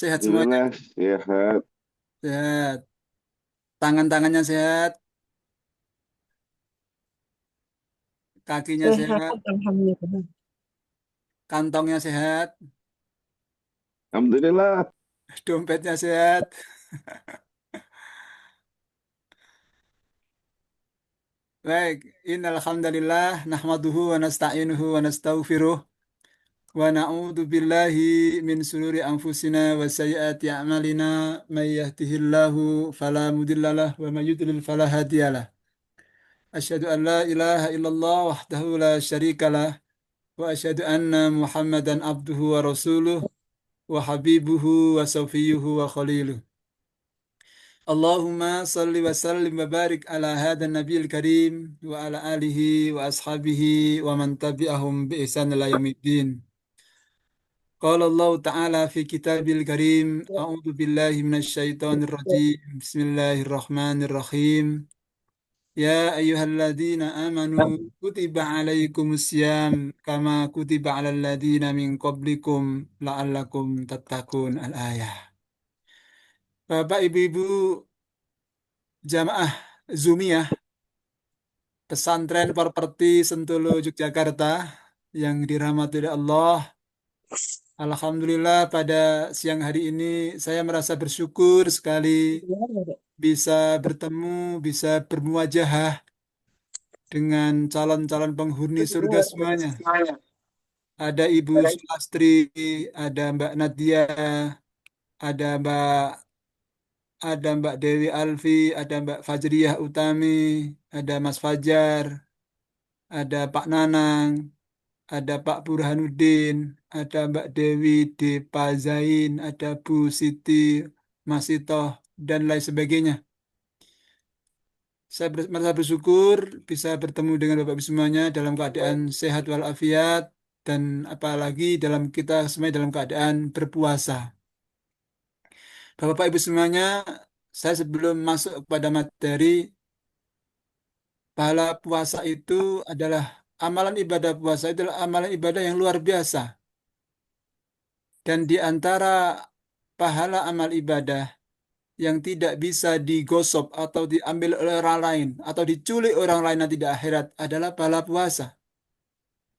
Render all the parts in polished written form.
Sehat semuanya. Alhamdulillah sehat. Sehat. Tangan-tangannya sehat. Kakinya Sehat, sehat. alhamdulillah. Kantongnya sehat. Alhamdulillah. Dompetnya sehat. Baik. Innal hamdalillah nahmaduhu wa nasta'inuhu wa nastaghfiruh wa na'udzu billahi min sururi anfusina wa sayyiati a'malina may yahdihillahu fala mudhillalah wa may yudlil fala hadiyalah. Asyhadu an la ilaha illallah wahdahu la syarikalah wa asyhadu anna Muhammadan abduhu wa rasuluh wa habibuhu wa safiyuhu wa khaliluh. Allahumma salli wa sallim wa barik ala hadha nabiyil karim wa ala alihi wa ashabihi wa man tabi'ahum bi ihsan ila yaumiddin. Qala Allah Ta'ala fi kitabil karim, a'udzu billahi minasy syaithanir rajim. Bismillahirrahmanirrahim. Ya ayyuhalladzina amanu kutiba alaikumus syiyam kama kutiba alal ladzina min qablikum la'allakum tattaqun al-ayah. Bapak, Ibu-ibu jamaah Zumiyah Pesantren Properti Sentulu Yogyakarta yang dirahmati oleh Allah. Alhamdulillah pada siang hari ini saya merasa bersyukur sekali bisa bertemu, bisa bermuajahah dengan calon-calon penghuni surga semuanya. Ada Ibu Sulastri, ada Mbak Nadia, ada Mbak Dewi Alfi, ada Mbak Fajriyah Utami, ada Mas Fajar, ada Pak Nanang, ada Pak Burhanuddin, ada Mbak Dewi D. Pazain, ada Bu Siti Masitoh, dan lain sebagainya. Saya merasa bersyukur bisa bertemu dengan Bapak Ibu semuanya dalam keadaan sehat walafiat, dan apalagi kita semuanya dalam keadaan berpuasa. Bapak Ibu semuanya, saya sebelum masuk kepada materi, pahala puasa itu adalah amalan ibadah puasa itu adalah amalan ibadah yang luar biasa. Dan di antara pahala amal ibadah yang tidak bisa digosok atau diambil oleh orang lain atau diculik orang lain nanti di akhirat adalah pahala puasa.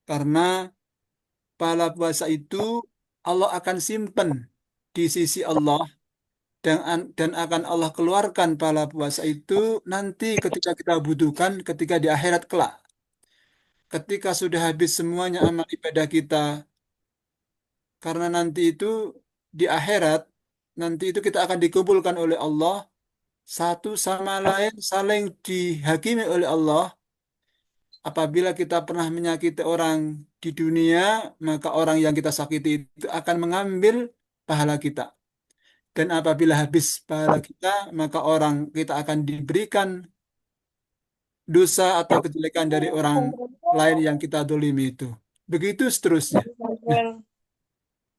Karena pahala puasa itu Allah akan simpan di sisi Allah, dan akan Allah keluarkan pahala puasa itu nanti ketika kita butuhkan ketika di akhirat kelak. Ketika sudah habis semuanya amal ibadah kita, karena nanti itu di akhirat, nanti itu kita akan dikumpulkan oleh Allah, satu sama lain saling dihakimi oleh Allah. Apabila kita pernah menyakiti orang di dunia, maka orang yang kita sakiti itu akan mengambil pahala kita. Dan apabila habis pahala kita, maka orang kita akan diberikan dosa atau kejelekan dari orang lain yang kita dolimi itu. Begitu seterusnya. Nah,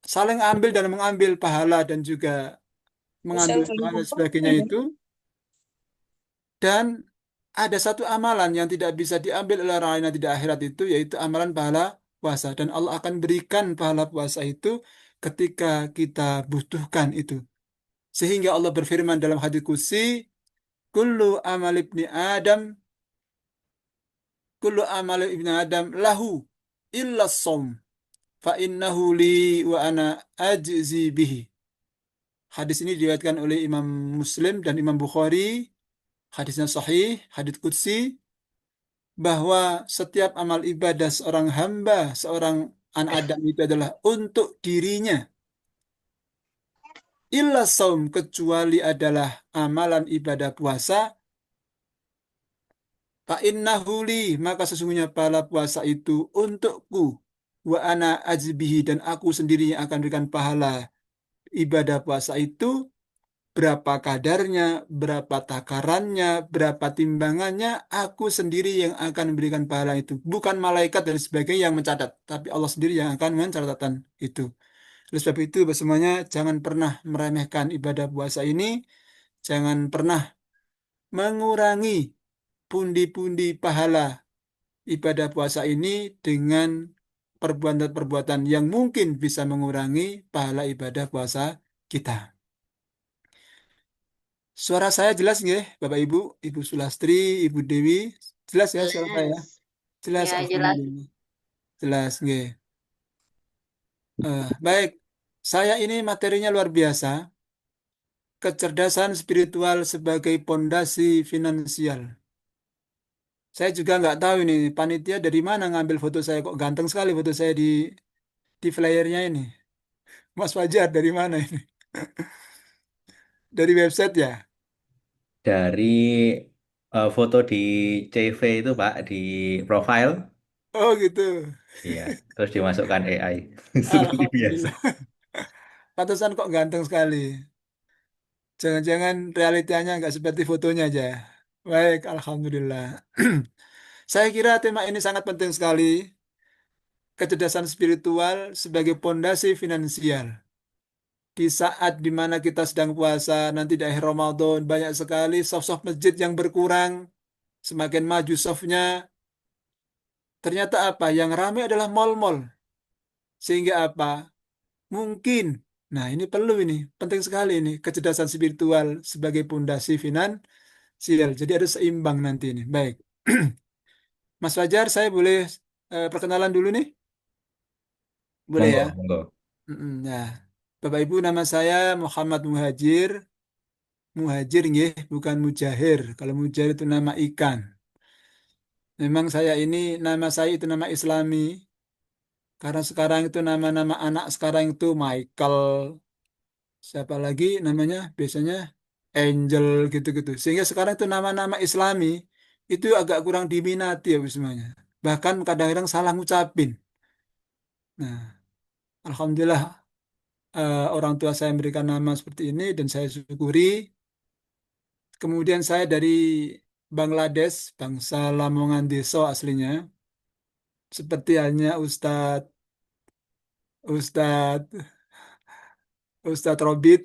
saling ambil dan mengambil pahala dan juga mengambil doa dan sebagainya itu. Dan ada satu amalan yang tidak bisa diambil oleh orang lain nanti di akhirat itu, yaitu amalan pahala puasa. Dan Allah akan berikan pahala puasa itu ketika kita butuhkan itu. Sehingga Allah berfirman dalam hadis qudsi, Kullu amal ibni Adam, Kullu amal ibni Adam lahu illa som, fa innahu li wa ana ajzi bihi. Hadis ini diriwayatkan oleh Imam Muslim dan Imam Bukhari. Hadisnya sahih, hadis qudsi, bahwa setiap amal ibadah seorang hamba, seorang anak Adam itu adalah untuk dirinya. Illa saum, kecuali adalah amalan ibadah puasa. Fa innahu li, maka sesungguhnya pahala puasa itu untukku. Wa ana ajbihi, dan aku sendiri yang akan berikan pahala ibadah puasa itu. Berapa kadarnya, berapa takarannya, berapa timbangannya, aku sendiri yang akan memberikan pahala itu. Bukan malaikat dan sebagainya yang mencatat, tapi Allah sendiri yang akan mencatatkan itu. Oleh sebab itu, semuanya jangan pernah meremehkan ibadah puasa ini, jangan pernah mengurangi pundi-pundi pahala ibadah puasa ini dengan perbuatan-perbuatan yang mungkin bisa mengurangi pahala ibadah puasa kita. Suara saya jelas nggih, Bapak Ibu, Ibu Sulastri, Ibu Dewi, jelas ya suara saya? Jelas. Jelas, Ya, jelas. Alhamdulillah. Jelas nggih. Baik, saya ini materinya luar biasa. Kecerdasan spiritual sebagai pondasi finansial. Saya juga nggak tahu ini panitia dari mana ngambil foto saya kok ganteng sekali foto saya di flyernya ini. Mas Fajar dari mana ini? Dari website ya? Dari foto di CV itu Pak, di profile, Oh gitu. iya, terus dimasukkan AI. Seperti biasa. Alhamdulillah. Pantesan kok ganteng sekali. Jangan-jangan realitanya nggak seperti fotonya aja. Baik, Alhamdulillah. Saya kira tema ini sangat penting sekali. Kecerdasan spiritual sebagai pondasi finansial. Di saat dimana kita sedang puasa, nanti di akhir Ramadan, banyak sekali soft-soft masjid yang berkurang. Semakin maju softnya, ternyata apa? Yang ramai adalah mal-mal. Sehingga apa? Mungkin. Nah, ini perlu ini. Penting sekali ini. Kecerdasan spiritual sebagai pondasi finansial. Jadi ada seimbang nanti ini. Baik. Mas Fajar, saya boleh perkenalan dulu nih? Boleh ya? Monggo, monggo. Nah, Bapak Ibu, nama saya Muhammad Muhajir. Muhajir nggih, bukan mujahir. Kalau mujahir itu nama ikan. Memang saya ini nama saya itu nama Islami karena sekarang itu nama-nama anak sekarang itu Michael, siapa lagi namanya biasanya Angel gitu-gitu. Sehingga sekarang itu nama-nama Islami itu agak kurang diminati ya semuanya. Bahkan kadang-kadang salah ngucapin. Nah, alhamdulillah orang tua saya memberikan nama seperti ini dan saya syukuri. Kemudian saya dari Bangladesh, bangsa Lamongan Deso aslinya. Seperti halnya Ustadz Ustadz Robit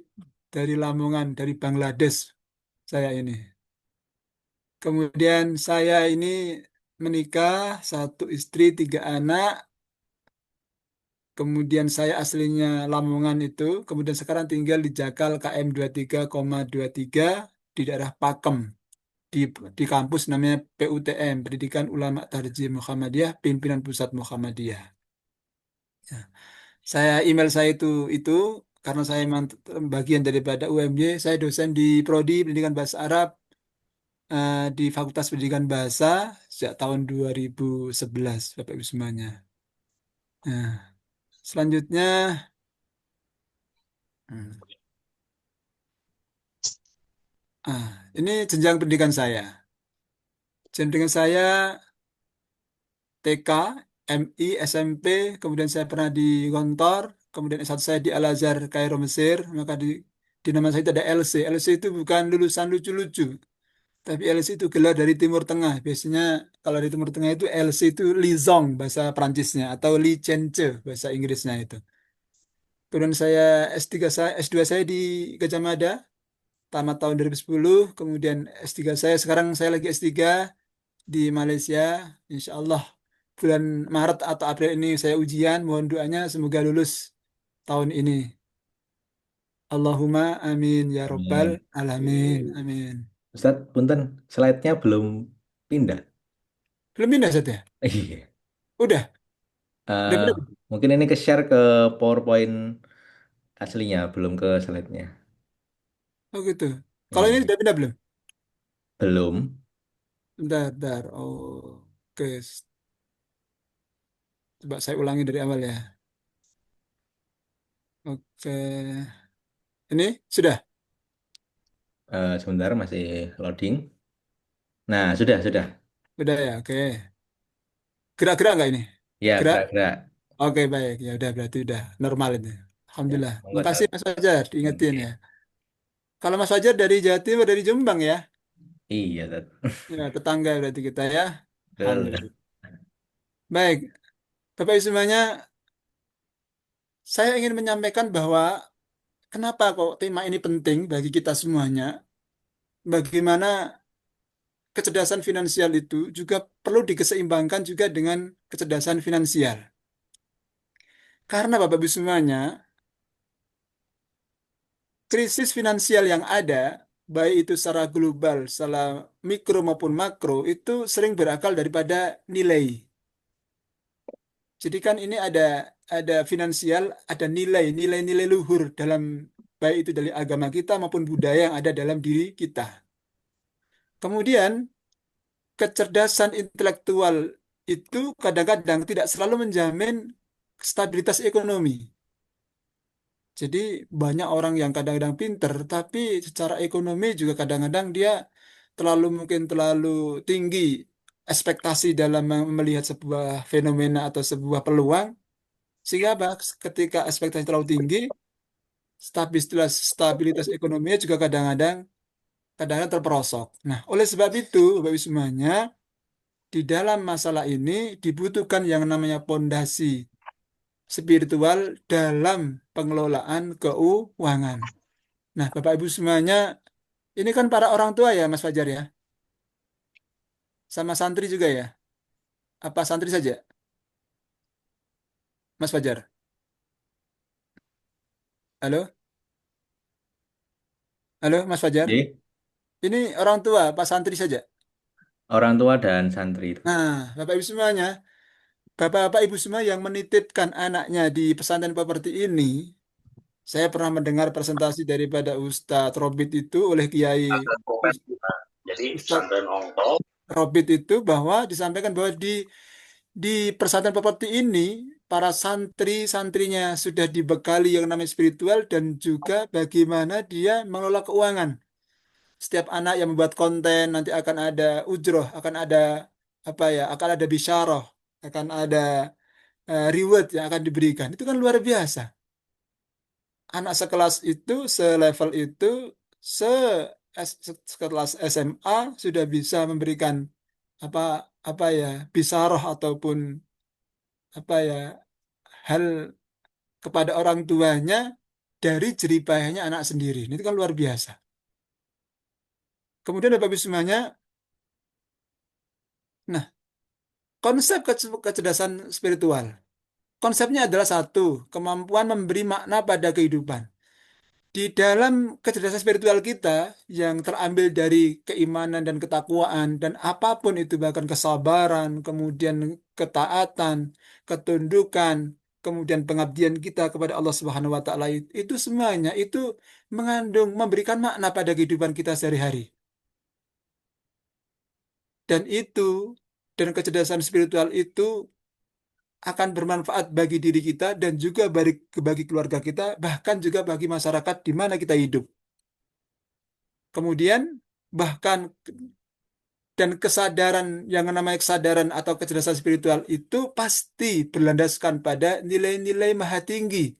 dari Lamongan, dari Bangladesh, saya ini. Kemudian saya ini menikah, satu istri, tiga anak. Kemudian saya aslinya Lamongan itu. Kemudian sekarang tinggal di Jakal KM 23,23 di daerah Pakem. Di, di kampus namanya PUTM, Pendidikan Ulama Tarjih Muhammadiyah, Pimpinan Pusat Muhammadiyah. Ya. Email saya itu karena saya memang bagian daripada UMY, saya dosen di Prodi Pendidikan Bahasa Arab di Fakultas Pendidikan Bahasa sejak tahun 2011, Bapak Ibu semuanya. Nah, selanjutnya, hmm, ini jenjang pendidikan saya. Jenjang pendidikan saya TK, MI, SMP, kemudian saya pernah di Gontor, kemudian S1 saya di Al-Azhar, Kairo, Mesir, maka di nama saya itu ada LC. LC itu bukan lulusan lucu-lucu, tapi LC itu gelar dari Timur Tengah. Biasanya kalau di Timur Tengah itu LC itu Lizong bahasa Prancisnya atau Licence bahasa Inggrisnya itu. Kemudian saya S3 saya S2 saya di Gajah Mada tamat tahun 2010. Kemudian S3 saya sekarang saya lagi S3 di Malaysia. Insya Allah bulan Maret atau April ini saya ujian. Mohon doanya semoga lulus tahun ini. Allahumma amin ya robbal Amin. alamin. Amin. Ustadz, punten, slide-nya belum pindah. Belum pindah Zat, ya? Iya. Udah Eh, pindah. mungkin ini ke-share ke PowerPoint aslinya, belum ke slide-nya. Oh gitu. Kalau ini Iya. sudah pindah belum? Belum. Bentar, bentar. Oh, oke. Coba saya ulangi dari awal ya. Oke. Ini sudah. Sebentar, masih loading. Nah, sudah. Sudah ya, oke. Gerak-gerak nggak ini? Ya, Gerak? gerak-gerak. Oke, baik. Ya udah berarti udah normal ini. Ya, Alhamdulillah. monggo, Terima kasih Ustadz. Mas Fajar, diingetin ya. Oke. Kalau Mas Fajar dari Jatim atau dari Jombang ya? Iya, Ustadz. Ya, tetangga berarti kita ya. Betul. Alhamdulillah. Baik, Bapak Ibu semuanya, saya ingin menyampaikan bahwa kenapa kok tema ini penting bagi kita semuanya. Bagaimana kecerdasan finansial itu juga perlu dikeseimbangkan juga dengan kecerdasan finansial. Karena Bapak Ibu semuanya, krisis finansial yang ada, baik itu secara global, secara mikro maupun makro, itu sering berakal daripada nilai. Jadi kan ini ada finansial, ada nilai-nilai luhur dalam baik itu dari agama kita maupun budaya yang ada dalam diri kita. Kemudian kecerdasan intelektual itu kadang-kadang tidak selalu menjamin stabilitas ekonomi. Jadi banyak orang yang kadang-kadang pinter, tapi secara ekonomi juga kadang-kadang dia mungkin terlalu tinggi ekspektasi dalam melihat sebuah fenomena atau sebuah peluang, sehingga apa? Ketika ekspektasi terlalu tinggi, stabilitas ekonominya juga kadang-kadang terperosok. Nah, oleh sebab itu, Bapak Ibu semuanya, di dalam masalah ini dibutuhkan yang namanya pondasi spiritual dalam pengelolaan keuangan. Nah, Bapak Ibu semuanya, ini kan para orang tua ya, Mas Fajar ya, sama santri juga ya. Apa santri saja, Mas Fajar? Halo, halo, Mas Fajar. Jadi, Ini orang tua, apa santri saja? orang tua dan santri itu. Nah, Bapak Ibu semuanya, Bapak-bapak Ibu semua yang menitipkan anaknya di pesantren properti ini, saya pernah mendengar presentasi daripada Ustadz Robit itu oleh Kiai Jadi Ustadz pesantren Ongkol Robit itu bahwa disampaikan bahwa di pesantren properti ini para santri-santrinya sudah dibekali yang namanya spiritual dan juga bagaimana dia mengelola keuangan. Setiap anak yang membuat konten nanti akan ada ujroh, akan ada apa ya, akan ada bisyarah, akan ada reward yang akan diberikan. Itu kan luar biasa. Anak sekelas itu, selevel itu, se sekelas SMA sudah bisa memberikan apa apa ya bisaroh ataupun apa ya hal kepada orang tuanya dari jeripayahnya anak sendiri. Itu kan luar biasa. Kemudian Bapak Ibu semuanya, nah konsep kecerdasan spiritual. Konsepnya adalah satu, kemampuan memberi makna pada kehidupan. Di dalam kecerdasan spiritual kita yang terambil dari keimanan dan ketakwaan dan apapun itu bahkan kesabaran, kemudian ketaatan, ketundukan, kemudian pengabdian kita kepada Allah Subhanahu wa taala itu semuanya itu mengandung memberikan makna pada kehidupan kita sehari-hari. Dan dan kecerdasan spiritual itu akan bermanfaat bagi diri kita dan juga bagi keluarga kita bahkan juga bagi masyarakat di mana kita hidup. Kemudian bahkan dan kesadaran yang namanya kesadaran atau kecerdasan spiritual itu pasti berlandaskan pada nilai-nilai maha tinggi,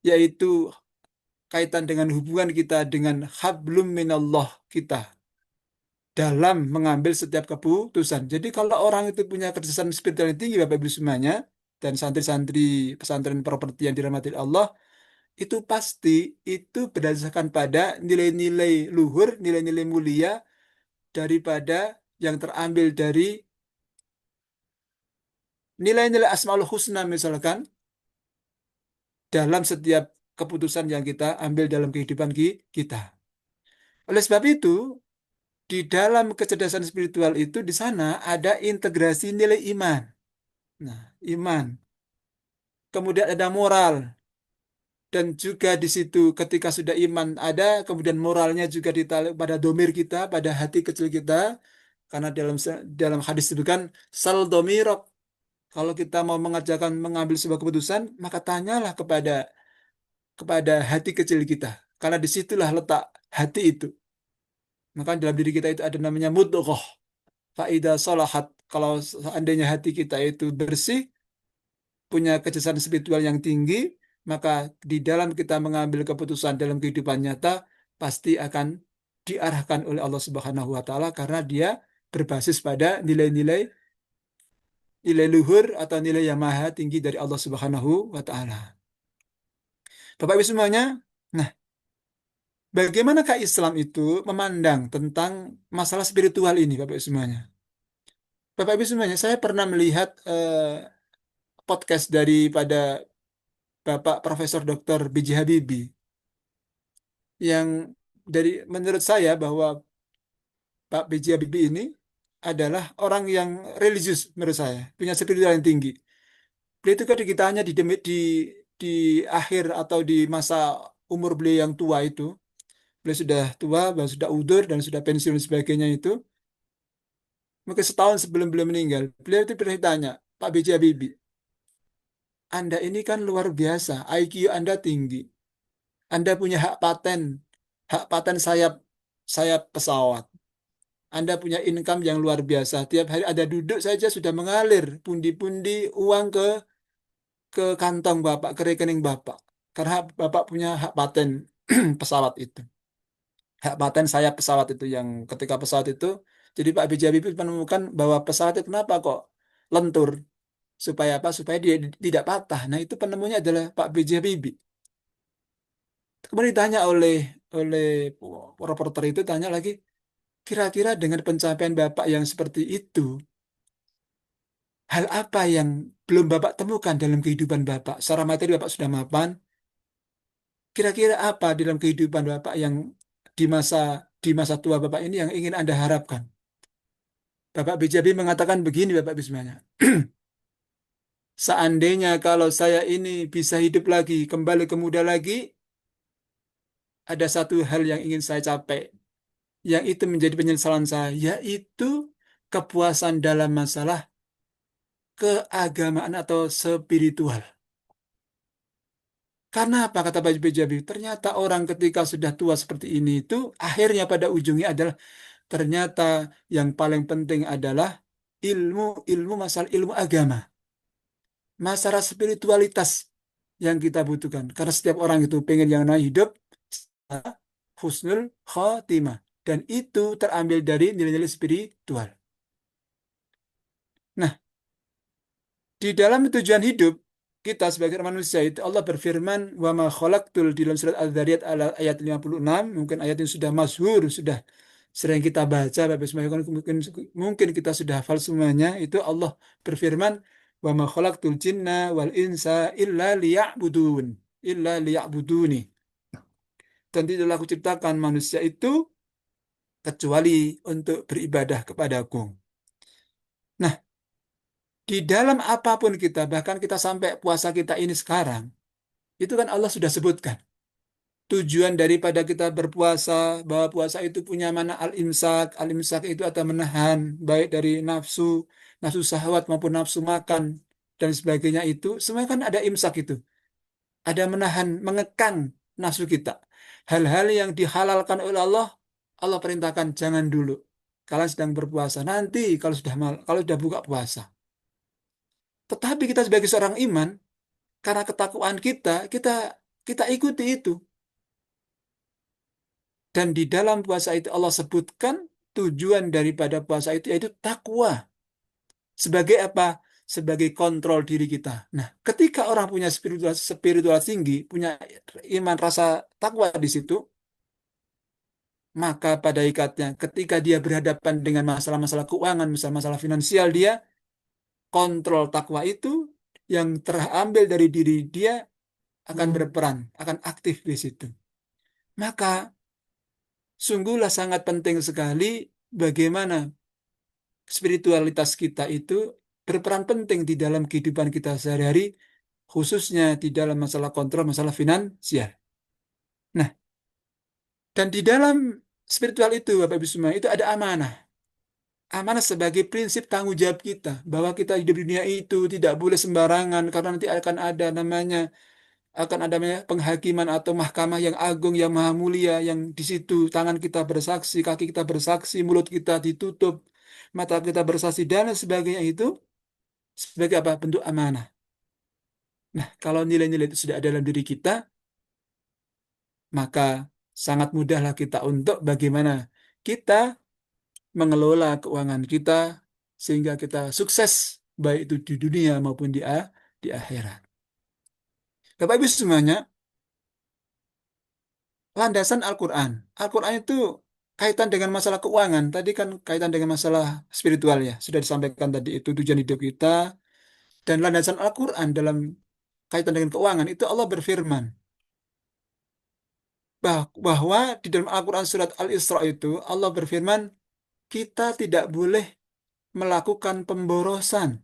yaitu kaitan dengan hubungan kita dengan hablum minallah kita dalam mengambil setiap keputusan. Jadi kalau orang itu punya kecerdasan spiritual yang tinggi, Bapak Ibu semuanya, dan santri-santri pesantren properti yang dirahmati Allah, itu pasti itu berdasarkan pada nilai-nilai luhur, nilai-nilai mulia daripada yang terambil dari nilai-nilai Asmaul Husna misalkan dalam setiap keputusan yang kita ambil dalam kehidupan kita. Oleh sebab itu, di dalam kecerdasan spiritual itu di sana ada integrasi nilai iman. Nah, iman. Kemudian ada moral dan juga di situ ketika sudah iman ada, kemudian moralnya juga ditarik pada domir kita, pada hati kecil kita. Karena dalam hadis disebutkan sal domirok. Kalau kita mau mengambil sebuah keputusan, maka tanyalah kepada hati kecil kita. Karena disitulah letak hati itu. Maka dalam diri kita itu ada namanya mudghah. Faida salahat. Kalau seandainya hati kita itu bersih, punya kecerdasan spiritual yang tinggi, maka di dalam kita mengambil keputusan dalam kehidupan nyata, pasti akan diarahkan oleh Allah Subhanahu wa taala karena dia berbasis pada nilai luhur atau nilai yang maha tinggi dari Allah Subhanahu wa taala. Bapak Ibu semuanya, nah, bagaimanakah Islam itu memandang tentang masalah spiritual ini, Bapak Ibu semuanya? Bapak Ibu semuanya, saya pernah melihat podcast daripada Bapak Profesor Dr. B.J. Habibie. yang menurut saya bahwa Pak B.J. Habibie ini adalah orang yang religius menurut saya, punya spiritual yang tinggi. Beliau itu kan kita hanya di akhir atau di masa umur beliau yang tua itu, beliau sudah tua, beliau sudah udur dan sudah pensiun dan sebagainya itu, mungkin setahun sebelum beliau meninggal, beliau itu pernah ditanya, Pak B.J. Habibie, Anda ini kan luar biasa, IQ Anda tinggi, Anda punya hak paten sayap sayap pesawat. Anda punya income yang luar biasa. Tiap hari ada duduk saja sudah mengalir pundi-pundi uang ke kantong Bapak, ke rekening Bapak. Karena Bapak punya hak paten pesawat itu. Hak paten sayap pesawat itu yang ketika pesawat itu, jadi Pak B.J. Habibie menemukan bahwa pesawat itu kenapa kok lentur? Supaya apa? Supaya dia tidak patah. Nah, itu penemunya adalah Pak B.J. Habibie. Kemudian ditanya oleh reporter itu tanya lagi, kira-kira dengan pencapaian Bapak yang seperti itu, hal apa yang belum Bapak temukan dalam kehidupan Bapak? Secara materi Bapak sudah mapan. Kira-kira apa dalam kehidupan Bapak yang di masa di masa tua Bapak ini yang ingin Anda harapkan? Bapak Bijabi mengatakan begini, Bapak Bismanya. Seandainya kalau saya ini bisa hidup lagi, kembali ke muda lagi, ada satu hal yang ingin saya capai, yang itu menjadi penyesalan saya, yaitu kepuasan dalam masalah keagamaan atau spiritual. Karena apa kata Pak Jabi? Ternyata orang ketika sudah tua seperti ini itu akhirnya pada ujungnya adalah ternyata yang paling penting adalah ilmu masalah ilmu agama, masalah spiritualitas yang kita butuhkan. Karena setiap orang itu pengen yang namanya hidup husnul khotimah dan itu terambil dari nilai-nilai spiritual. Nah, di dalam tujuan hidup kita sebagai manusia itu Allah berfirman wa ma khalaqtul di dalam surat Al-Dzariyat ayat 56 mungkin ayat yang sudah masyhur sudah sering kita baca Bapak Ismail mungkin kita sudah hafal semuanya itu Allah berfirman wa ma khalaqtul jinna wal insa illa liya'buduni dan tidaklah aku ciptakan manusia itu kecuali untuk beribadah kepadaku. Nah, di dalam apapun kita bahkan kita sampai puasa kita ini sekarang itu kan Allah sudah sebutkan. Tujuan daripada kita berpuasa, bahwa puasa itu punya mana al-imsak. Al-imsak itu atau menahan, baik dari nafsu, nafsu syahwat maupun nafsu makan, dan sebagainya itu. Semua kan ada imsak itu. Ada menahan, mengekang nafsu kita. Hal-hal yang dihalalkan oleh Allah, Allah perintahkan jangan dulu. Kalian sedang berpuasa. Nanti kalau sudah buka puasa. Tetapi kita sebagai seorang iman, karena ketakwaan kita ikuti itu. Dan di dalam puasa itu Allah sebutkan tujuan daripada puasa itu yaitu takwa. Sebagai apa? Sebagai kontrol diri kita. Nah, ketika orang punya spiritual tinggi, punya iman rasa takwa di situ, maka pada ikatnya ketika dia berhadapan dengan masalah-masalah keuangan, masalah-masalah finansial dia, kontrol takwa itu yang terambil dari diri dia akan berperan, akan aktif di situ. Maka sungguhlah sangat penting sekali bagaimana spiritualitas kita itu berperan penting di dalam kehidupan kita sehari-hari, khususnya di dalam masalah kontrol, masalah finansial. Nah, dan di dalam spiritual itu, Bapak Ibu semua, itu ada amanah. Amanah sebagai prinsip tanggung jawab kita, bahwa kita hidup di dunia itu tidak boleh sembarangan, karena nanti akan ada namanya penghakiman atau mahkamah yang agung, yang maha mulia, yang di situ tangan kita bersaksi, kaki kita bersaksi, mulut kita ditutup, mata kita bersaksi, dan lain sebagainya itu sebagai apa? Bentuk amanah. Nah, kalau nilai-nilai itu sudah ada dalam diri kita, maka sangat mudahlah kita untuk bagaimana kita mengelola keuangan kita sehingga kita sukses baik itu di dunia maupun di akhirat. Bapak Ibu semuanya, landasan Al-Quran. Al-Quran itu kaitan dengan masalah keuangan. Tadi kan kaitan dengan masalah spiritual ya. Sudah disampaikan tadi itu tujuan hidup kita. Dan landasan Al-Quran dalam kaitan dengan keuangan itu Allah berfirman. bahwa di dalam Al-Quran surat Al-Isra itu Allah berfirman, kita tidak boleh melakukan pemborosan.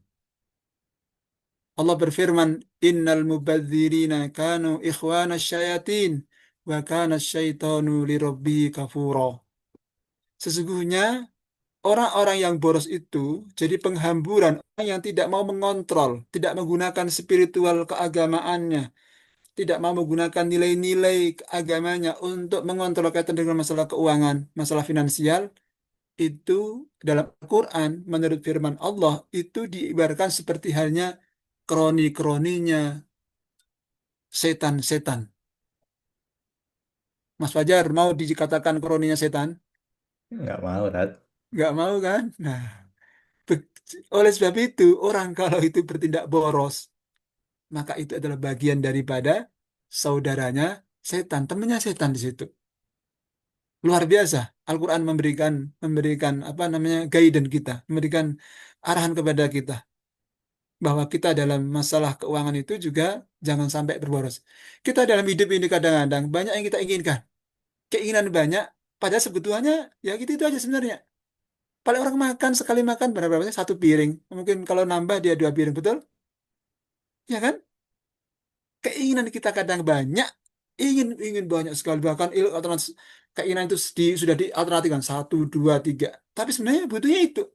Allah berfirman, Innal mubadzirina kanu ikhwana syayatin wa kana syaitanu lirabbihi kafura. Sesungguhnya orang-orang yang boros itu jadi penghamburan, orang yang tidak mau mengontrol, tidak menggunakan spiritual keagamaannya, tidak mau menggunakan nilai-nilai agamanya untuk mengontrol kaitan dengan masalah keuangan, masalah finansial, itu dalam Al-Quran, menurut firman Allah, itu diibaratkan seperti halnya kroni-kroninya setan-setan. Mas Fajar, mau dikatakan kroninya setan? Nggak mau, Tat. Nggak mau kan? Nah, be- oleh sebab itu, orang kalau itu bertindak boros, maka itu adalah bagian daripada saudaranya setan, temannya setan di situ. Luar biasa. Al-Quran memberikan memberikan apa namanya guidance kita, memberikan arahan kepada kita bahwa kita dalam masalah keuangan itu juga jangan sampai berboros. Kita dalam hidup ini kadang-kadang banyak yang kita inginkan, keinginan banyak, padahal sebetulnya ya gitu itu aja sebenarnya. Paling orang makan sekali makan berapa banyak satu piring, mungkin kalau nambah dia dua piring, betul? Ya kan? Keinginan kita kadang banyak, ingin ingin banyak sekali bahkan alternatif keinginan itu sudah dialternatifkan satu dua tiga, tapi sebenarnya butuhnya itu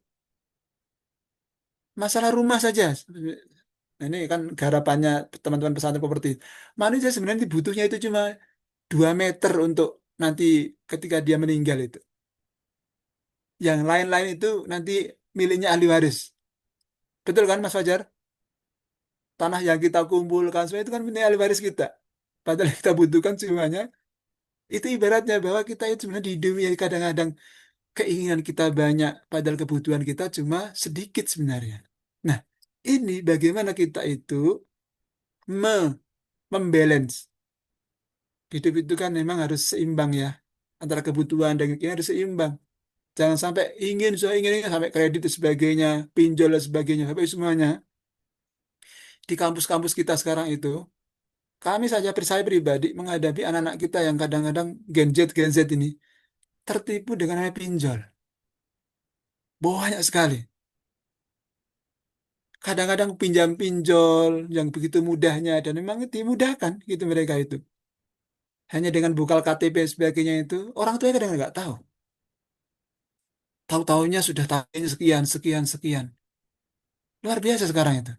masalah rumah saja. Nah, ini kan garapannya teman-teman pesantren properti. Manusia sebenarnya butuhnya itu cuma 2 meter untuk nanti ketika dia meninggal itu. Yang lain-lain itu nanti miliknya ahli waris. Betul kan Mas Fajar? Tanah yang kita kumpulkan semua itu kan milik ahli waris kita. Padahal yang kita butuhkan semuanya itu ibaratnya bahwa kita itu sebenarnya di dunia kadang-kadang keinginan kita banyak, padahal kebutuhan kita cuma sedikit sebenarnya. Nah, ini bagaimana kita itu membalance. Hidup itu kan memang harus seimbang ya. Antara kebutuhan dan keinginan harus seimbang. Jangan sampai ingin, so ingin sampai kredit dan sebagainya, pinjol dan sebagainya, sampai semuanya. Di kampus-kampus kita sekarang itu, kami saja saya pribadi menghadapi anak-anak kita yang kadang-kadang Gen Z ini tertipu dengan namanya pinjol. Banyak sekali. Kadang-kadang pinjam pinjol yang begitu mudahnya dan memang dimudahkan gitu mereka itu. Hanya dengan bukal KTP dan sebagainya itu, orang tua kadang-kadang nggak tahu. Tahu-taunya sudah tanya sekian, sekian, sekian. Luar biasa sekarang itu.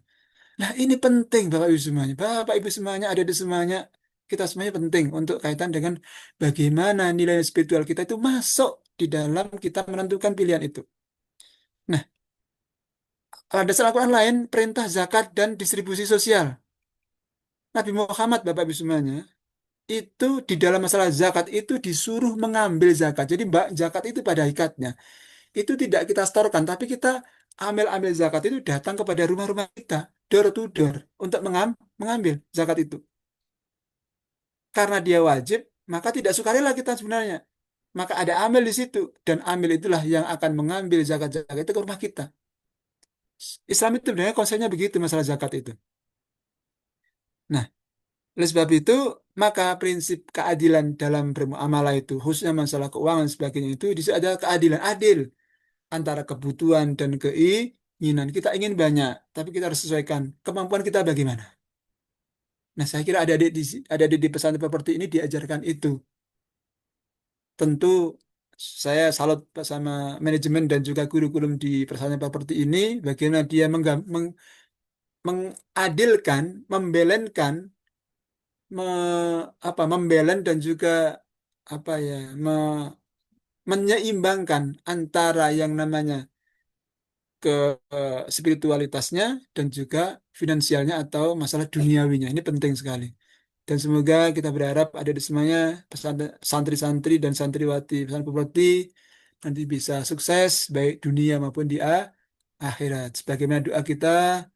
Nah, ini penting Bapak Ibu semuanya. Bapak Ibu semuanya ada di semuanya. Kita semuanya penting untuk kaitan dengan bagaimana nilai spiritual kita itu masuk di dalam kita menentukan pilihan itu. Nah, ada Al-Quran lain, perintah zakat dan distribusi sosial. Nabi Muhammad, Bapak Ibu semuanya, itu di dalam masalah zakat itu disuruh mengambil zakat. Jadi mbak zakat itu pada hakikatnya itu tidak kita setorkan, tapi kita ambil-ambil zakat itu datang kepada rumah-rumah kita, door to door, untuk mengambil zakat itu. Karena dia wajib, maka tidak sukarela kita sebenarnya. Maka ada amil di situ, dan amil itulah yang akan mengambil zakat-zakat itu ke rumah kita. Islam itu sebenarnya konsepnya begitu masalah zakat itu. Nah, oleh sebab itu, maka prinsip keadilan dalam bermuamalah itu, khususnya masalah keuangan dan sebagainya itu, di situ ada keadilan adil antara kebutuhan dan keinginan. Kita ingin banyak, tapi kita harus sesuaikan kemampuan kita bagaimana. Nah, saya kira adik-adik di pesantren properti ini diajarkan itu. Tentu saya salut sama manajemen dan juga kurikulum di pesantren properti ini, bagaimana dia mengadilkan, membelenkan, membelen dan juga apa ya, menyeimbangkan antara yang namanya ke spiritualitasnya dan juga finansialnya atau masalah duniawinya. Ini penting sekali. Dan semoga kita berharap ada di semuanya santri-santri dan santriwati pesantren Purwati nanti bisa sukses baik dunia maupun di akhirat. Sebagaimana doa kita,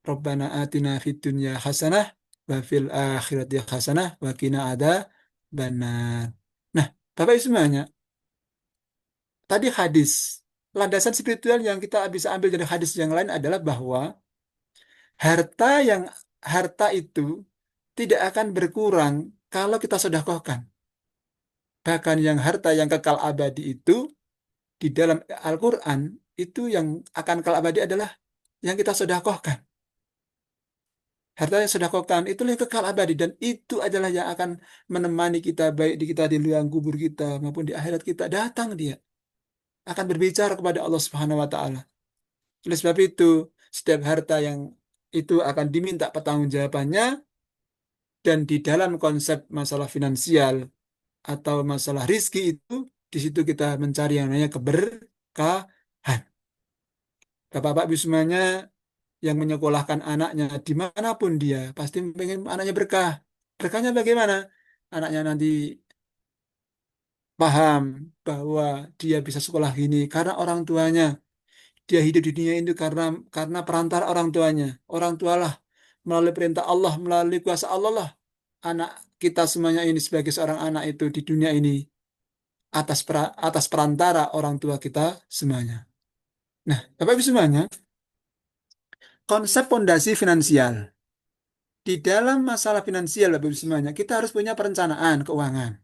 Rabbana atina fid dunya hasanah wa fil akhirati hasanah wa qina adzabannar. Nah, Bapak Ibu semuanya, tadi hadis. Landasan spiritual yang kita bisa ambil dari hadis yang lain adalah bahwa harta yang harta itu tidak akan berkurang kalau kita sedekahkan. Bahkan yang harta yang kekal abadi itu di dalam Al-Quran itu yang akan kekal abadi adalah yang kita sedekahkan. Harta yang sedekahkan itu yang kekal abadi dan itu adalah yang akan menemani kita baik di kita di liang kubur kita maupun di akhirat kita datang dia akan berbicara kepada Allah Subhanahu wa taala. Oleh sebab itu, setiap harta yang itu akan diminta pertanggungjawabannya dan di dalam konsep masalah finansial atau masalah rizki itu di situ kita mencari yang namanya keberkahan. Bapak-bapak semuanya yang menyekolahkan anaknya dimanapun dia pasti pengen anaknya berkah. Berkahnya bagaimana? Anaknya nanti paham bahwa dia bisa sekolah ini karena orang tuanya. Dia hidup di dunia ini karena perantara orang tuanya. Orang tualah melalui perintah Allah, melalui kuasa Allah lah. Anak kita semuanya ini sebagai seorang anak itu di dunia ini atas perantara orang tua kita semuanya. Nah, Bapak Ibu semuanya, konsep pondasi finansial. Di dalam masalah finansial, Bapak Ibu semuanya, kita harus punya perencanaan keuangan.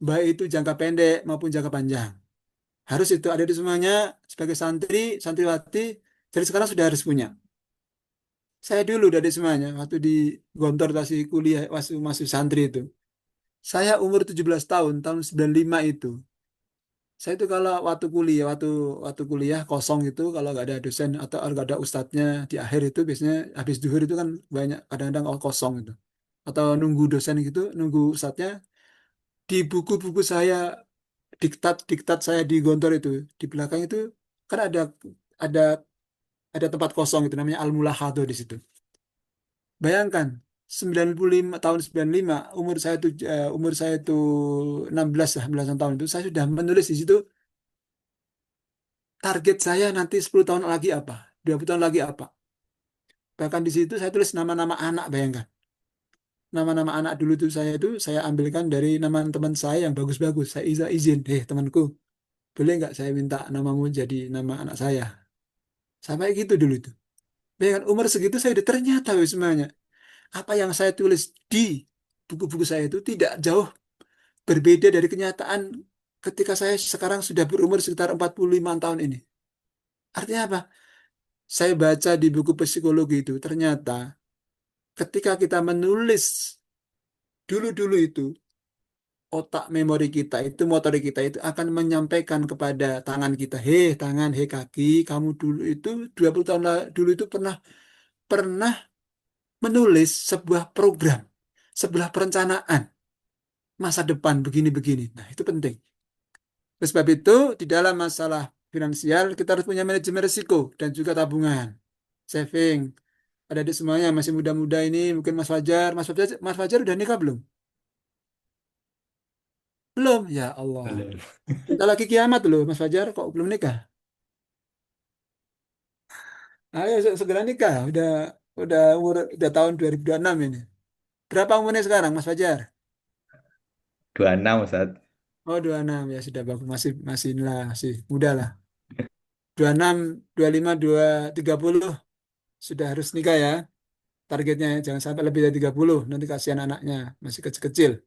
Baik itu jangka pendek maupun jangka panjang. Harus itu ada di semuanya sebagai santri, santriwati, dari sekarang sudah harus punya. Saya dulu dari semuanya, waktu di Gontor masih kuliah, masih santri itu. Saya umur 17 tahun, tahun 95 itu. Saya itu kalau waktu kuliah kosong itu, kalau nggak ada dosen atau nggak ada ustadznya di akhir itu, biasanya habis duhur itu kan banyak, kadang-kadang kosong itu. Atau nunggu dosen gitu, nunggu ustadznya. Di buku-buku saya, diktat-diktat saya di Gontor itu, di belakang itu, kan ada ada tempat kosong itu, namanya Al-Mulahado di situ. Bayangkan 95 tahun 95 umur saya itu 16 lah belasan tahun itu saya sudah menulis di situ target saya nanti 10 tahun lagi apa, 20 tahun lagi apa. Bahkan di situ saya tulis nama-nama anak, bayangkan. Nama-nama anak dulu itu saya ambilkan dari nama teman saya yang bagus-bagus. Saya izin, temanku, boleh nggak saya minta namamu jadi nama anak saya? Sampai gitu dulu itu. Bayangkan umur segitu saya udah ternyata wis semuanya. Apa yang saya tulis di buku-buku saya itu tidak jauh berbeda dari kenyataan ketika saya sekarang sudah berumur sekitar 45 tahun ini. Artinya apa? Saya baca di buku psikologi itu, ternyata ketika kita menulis dulu-dulu itu, otak memori kita itu, motorik kita itu akan menyampaikan kepada tangan kita, tangan, kaki, kamu dulu itu 20 tahun dulu itu pernah pernah menulis sebuah program, sebuah perencanaan masa depan begini-begini. Nah, itu penting. Oleh sebab itu, di dalam masalah finansial, kita harus punya manajemen risiko dan juga tabungan, saving. Ada di semuanya masih muda-muda ini, mungkin Mas Fajar udah nikah belum? Belum, ya Allah. Belum. Bentar lagi kiamat loh, Mas Fajar, kok belum nikah? Ayo segera nikah, udah tahun 2026 ini. Berapa umurnya sekarang, Mas Fajar? 26 Ustaz. Oh, 26 ya sudah bagus, masih masih lah, masih muda lah. 26, 25, 30 sudah harus nikah ya. Targetnya ya, jangan sampai lebih dari 30, nanti kasihan anaknya, masih kecil-kecil.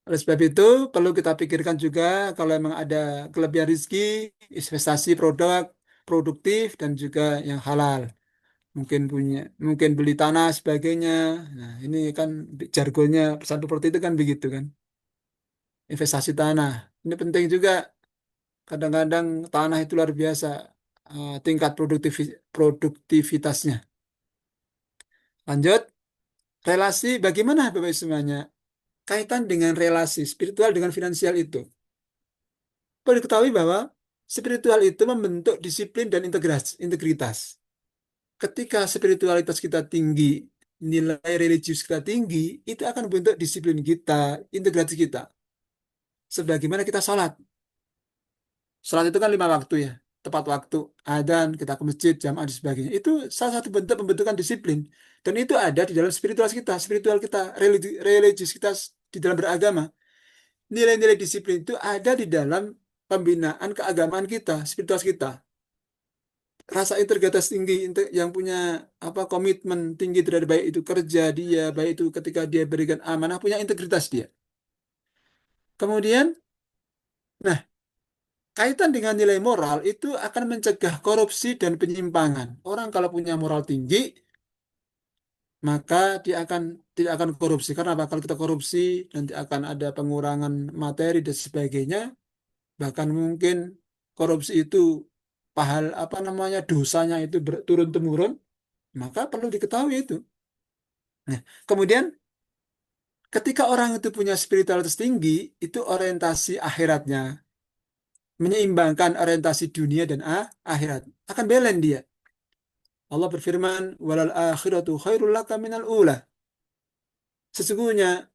Oleh sebab itu, perlu kita pikirkan juga kalau memang ada kelebihan rezeki, investasi produk, produktif, dan juga yang halal. Mungkin beli tanah sebagainya. Nah, ini kan jargonnya pesan properti itu kan begitu kan. Investasi tanah. Ini penting juga. Kadang-kadang tanah itu luar biasa tingkat produktivitasnya. Lanjut, relasi bagaimana Bapak Ibu semuanya? Kaitan dengan relasi spiritual dengan finansial itu. Perlu diketahui bahwa spiritual itu membentuk disiplin dan integritas. Ketika spiritualitas kita tinggi, nilai religius kita tinggi, itu akan membentuk disiplin kita, integrasi kita. Sebagaimana kita sholat. Sholat itu kan 5 waktu ya. Tepat waktu, adzan, kita ke masjid, jamaah, dan sebagainya. Itu salah satu bentuk pembentukan disiplin. Dan itu ada di dalam spiritual kita, religius kita di dalam beragama. Nilai-nilai disiplin itu ada di dalam pembinaan keagamaan kita, spiritual kita. Rasa integritas tinggi, yang punya komitmen tinggi terhadap baik itu kerja dia, baik itu ketika dia berikan amanah, punya integritas dia. Kemudian, nah, kaitan dengan nilai moral itu akan mencegah korupsi dan penyimpangan. Orang kalau punya moral tinggi, maka dia akan tidak akan korupsi. Karena apa? Kalau kita korupsi, nanti akan ada pengurangan materi dan sebagainya. Bahkan mungkin korupsi itu pahal apa namanya dosanya itu turun temurun, maka perlu diketahui itu. Nah, kemudian ketika orang itu punya spiritualitas tinggi, itu orientasi akhiratnya menyeimbangkan orientasi dunia dan akhirat. Akan balance dia. Allah berfirman, "Walal akhiratu khairul laka minal ula." Sesungguhnya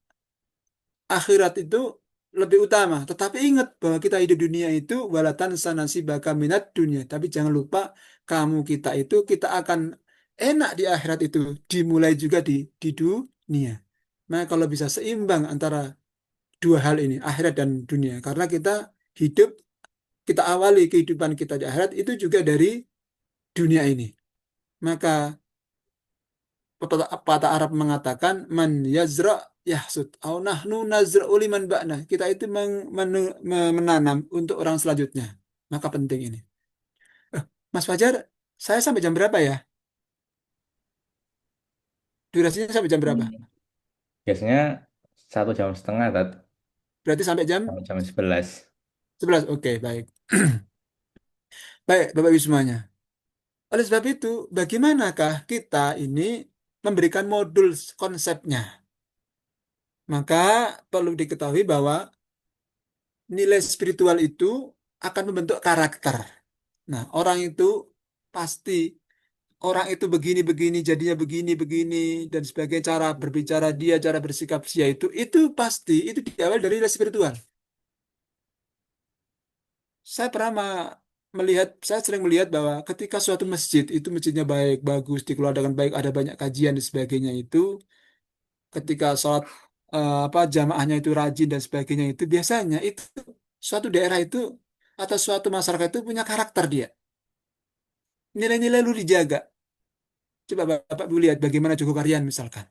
akhirat itu lebih utama. Tetapi ingat bahwa kita hidup dunia itu walatan sanasi baka minat dunia. Tapi jangan lupa kamu kita itu kita akan enak di akhirat itu dimulai juga di dunia. Nah, kalau bisa seimbang antara dua hal ini, akhirat dan dunia. Karena kita hidup, kita awali kehidupan kita di akhirat itu juga dari dunia ini. Maka patah Arab mengatakan man yazra yahsud au nahnu nazra'u liman ba'na. Kita itu menanam untuk orang selanjutnya. Maka penting ini. Mas Fajar, saya sampai jam berapa ya? Durasinya sampai jam berapa? Hmm. Biasanya 1,5 jam, Tat. Berarti sampai jam Sampai jam 11. 11. Oke, baik. Baik, Bapak Ibu semuanya. Oleh sebab itu, bagaimanakah kita ini memberikan modul konsepnya? Maka perlu diketahui bahwa nilai spiritual itu akan membentuk karakter. Nah, orang itu pasti orang itu begini-begini, jadinya begini-begini dan sebagai cara berbicara dia, cara bersikap dia itu pasti itu diawali dari nilai spiritual. Saya pernah melihat, saya sering melihat bahwa ketika suatu masjid itu masjidnya baik, bagus, dikelola dengan baik, ada banyak kajian dan sebagainya itu, ketika sholat apa jamaahnya itu rajin dan sebagainya itu biasanya itu suatu daerah itu atau suatu masyarakat itu punya karakter dia. Nilai-nilai lu dijaga. Coba Bapak Ibu lihat bagaimana Joko Karyan misalkan.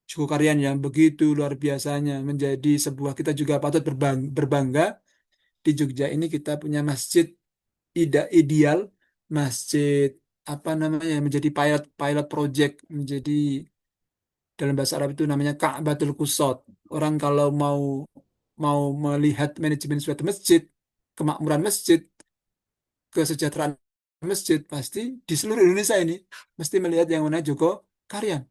Joko Karyan yang begitu luar biasanya menjadi sebuah kita juga patut berbangga di Jogja ini kita punya masjid ideal, masjid apa namanya menjadi pilot pilot project menjadi dalam bahasa Arab itu namanya Ka'batul Qusad. Orang kalau mau mau melihat manajemen suatu masjid, kemakmuran masjid, kesejahteraan masjid pasti di seluruh Indonesia ini mesti melihat yang mana Joko Karyan.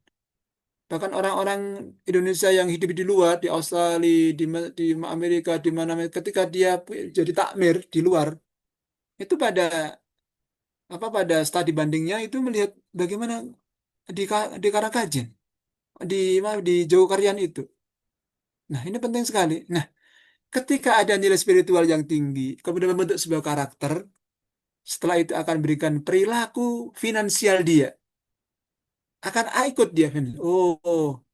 Bahkan orang-orang Indonesia yang hidup di luar, di Australia, di Amerika, di mana ketika dia jadi takmir di luar, itu pada studi bandingnya itu melihat bagaimana di Karakajen, di Joko Karyan itu. Nah, ini penting sekali. Nah, ketika ada nilai spiritual yang tinggi, kemudian membentuk sebuah karakter, setelah itu akan berikan perilaku finansial dia. Akan ikut dia. Oh,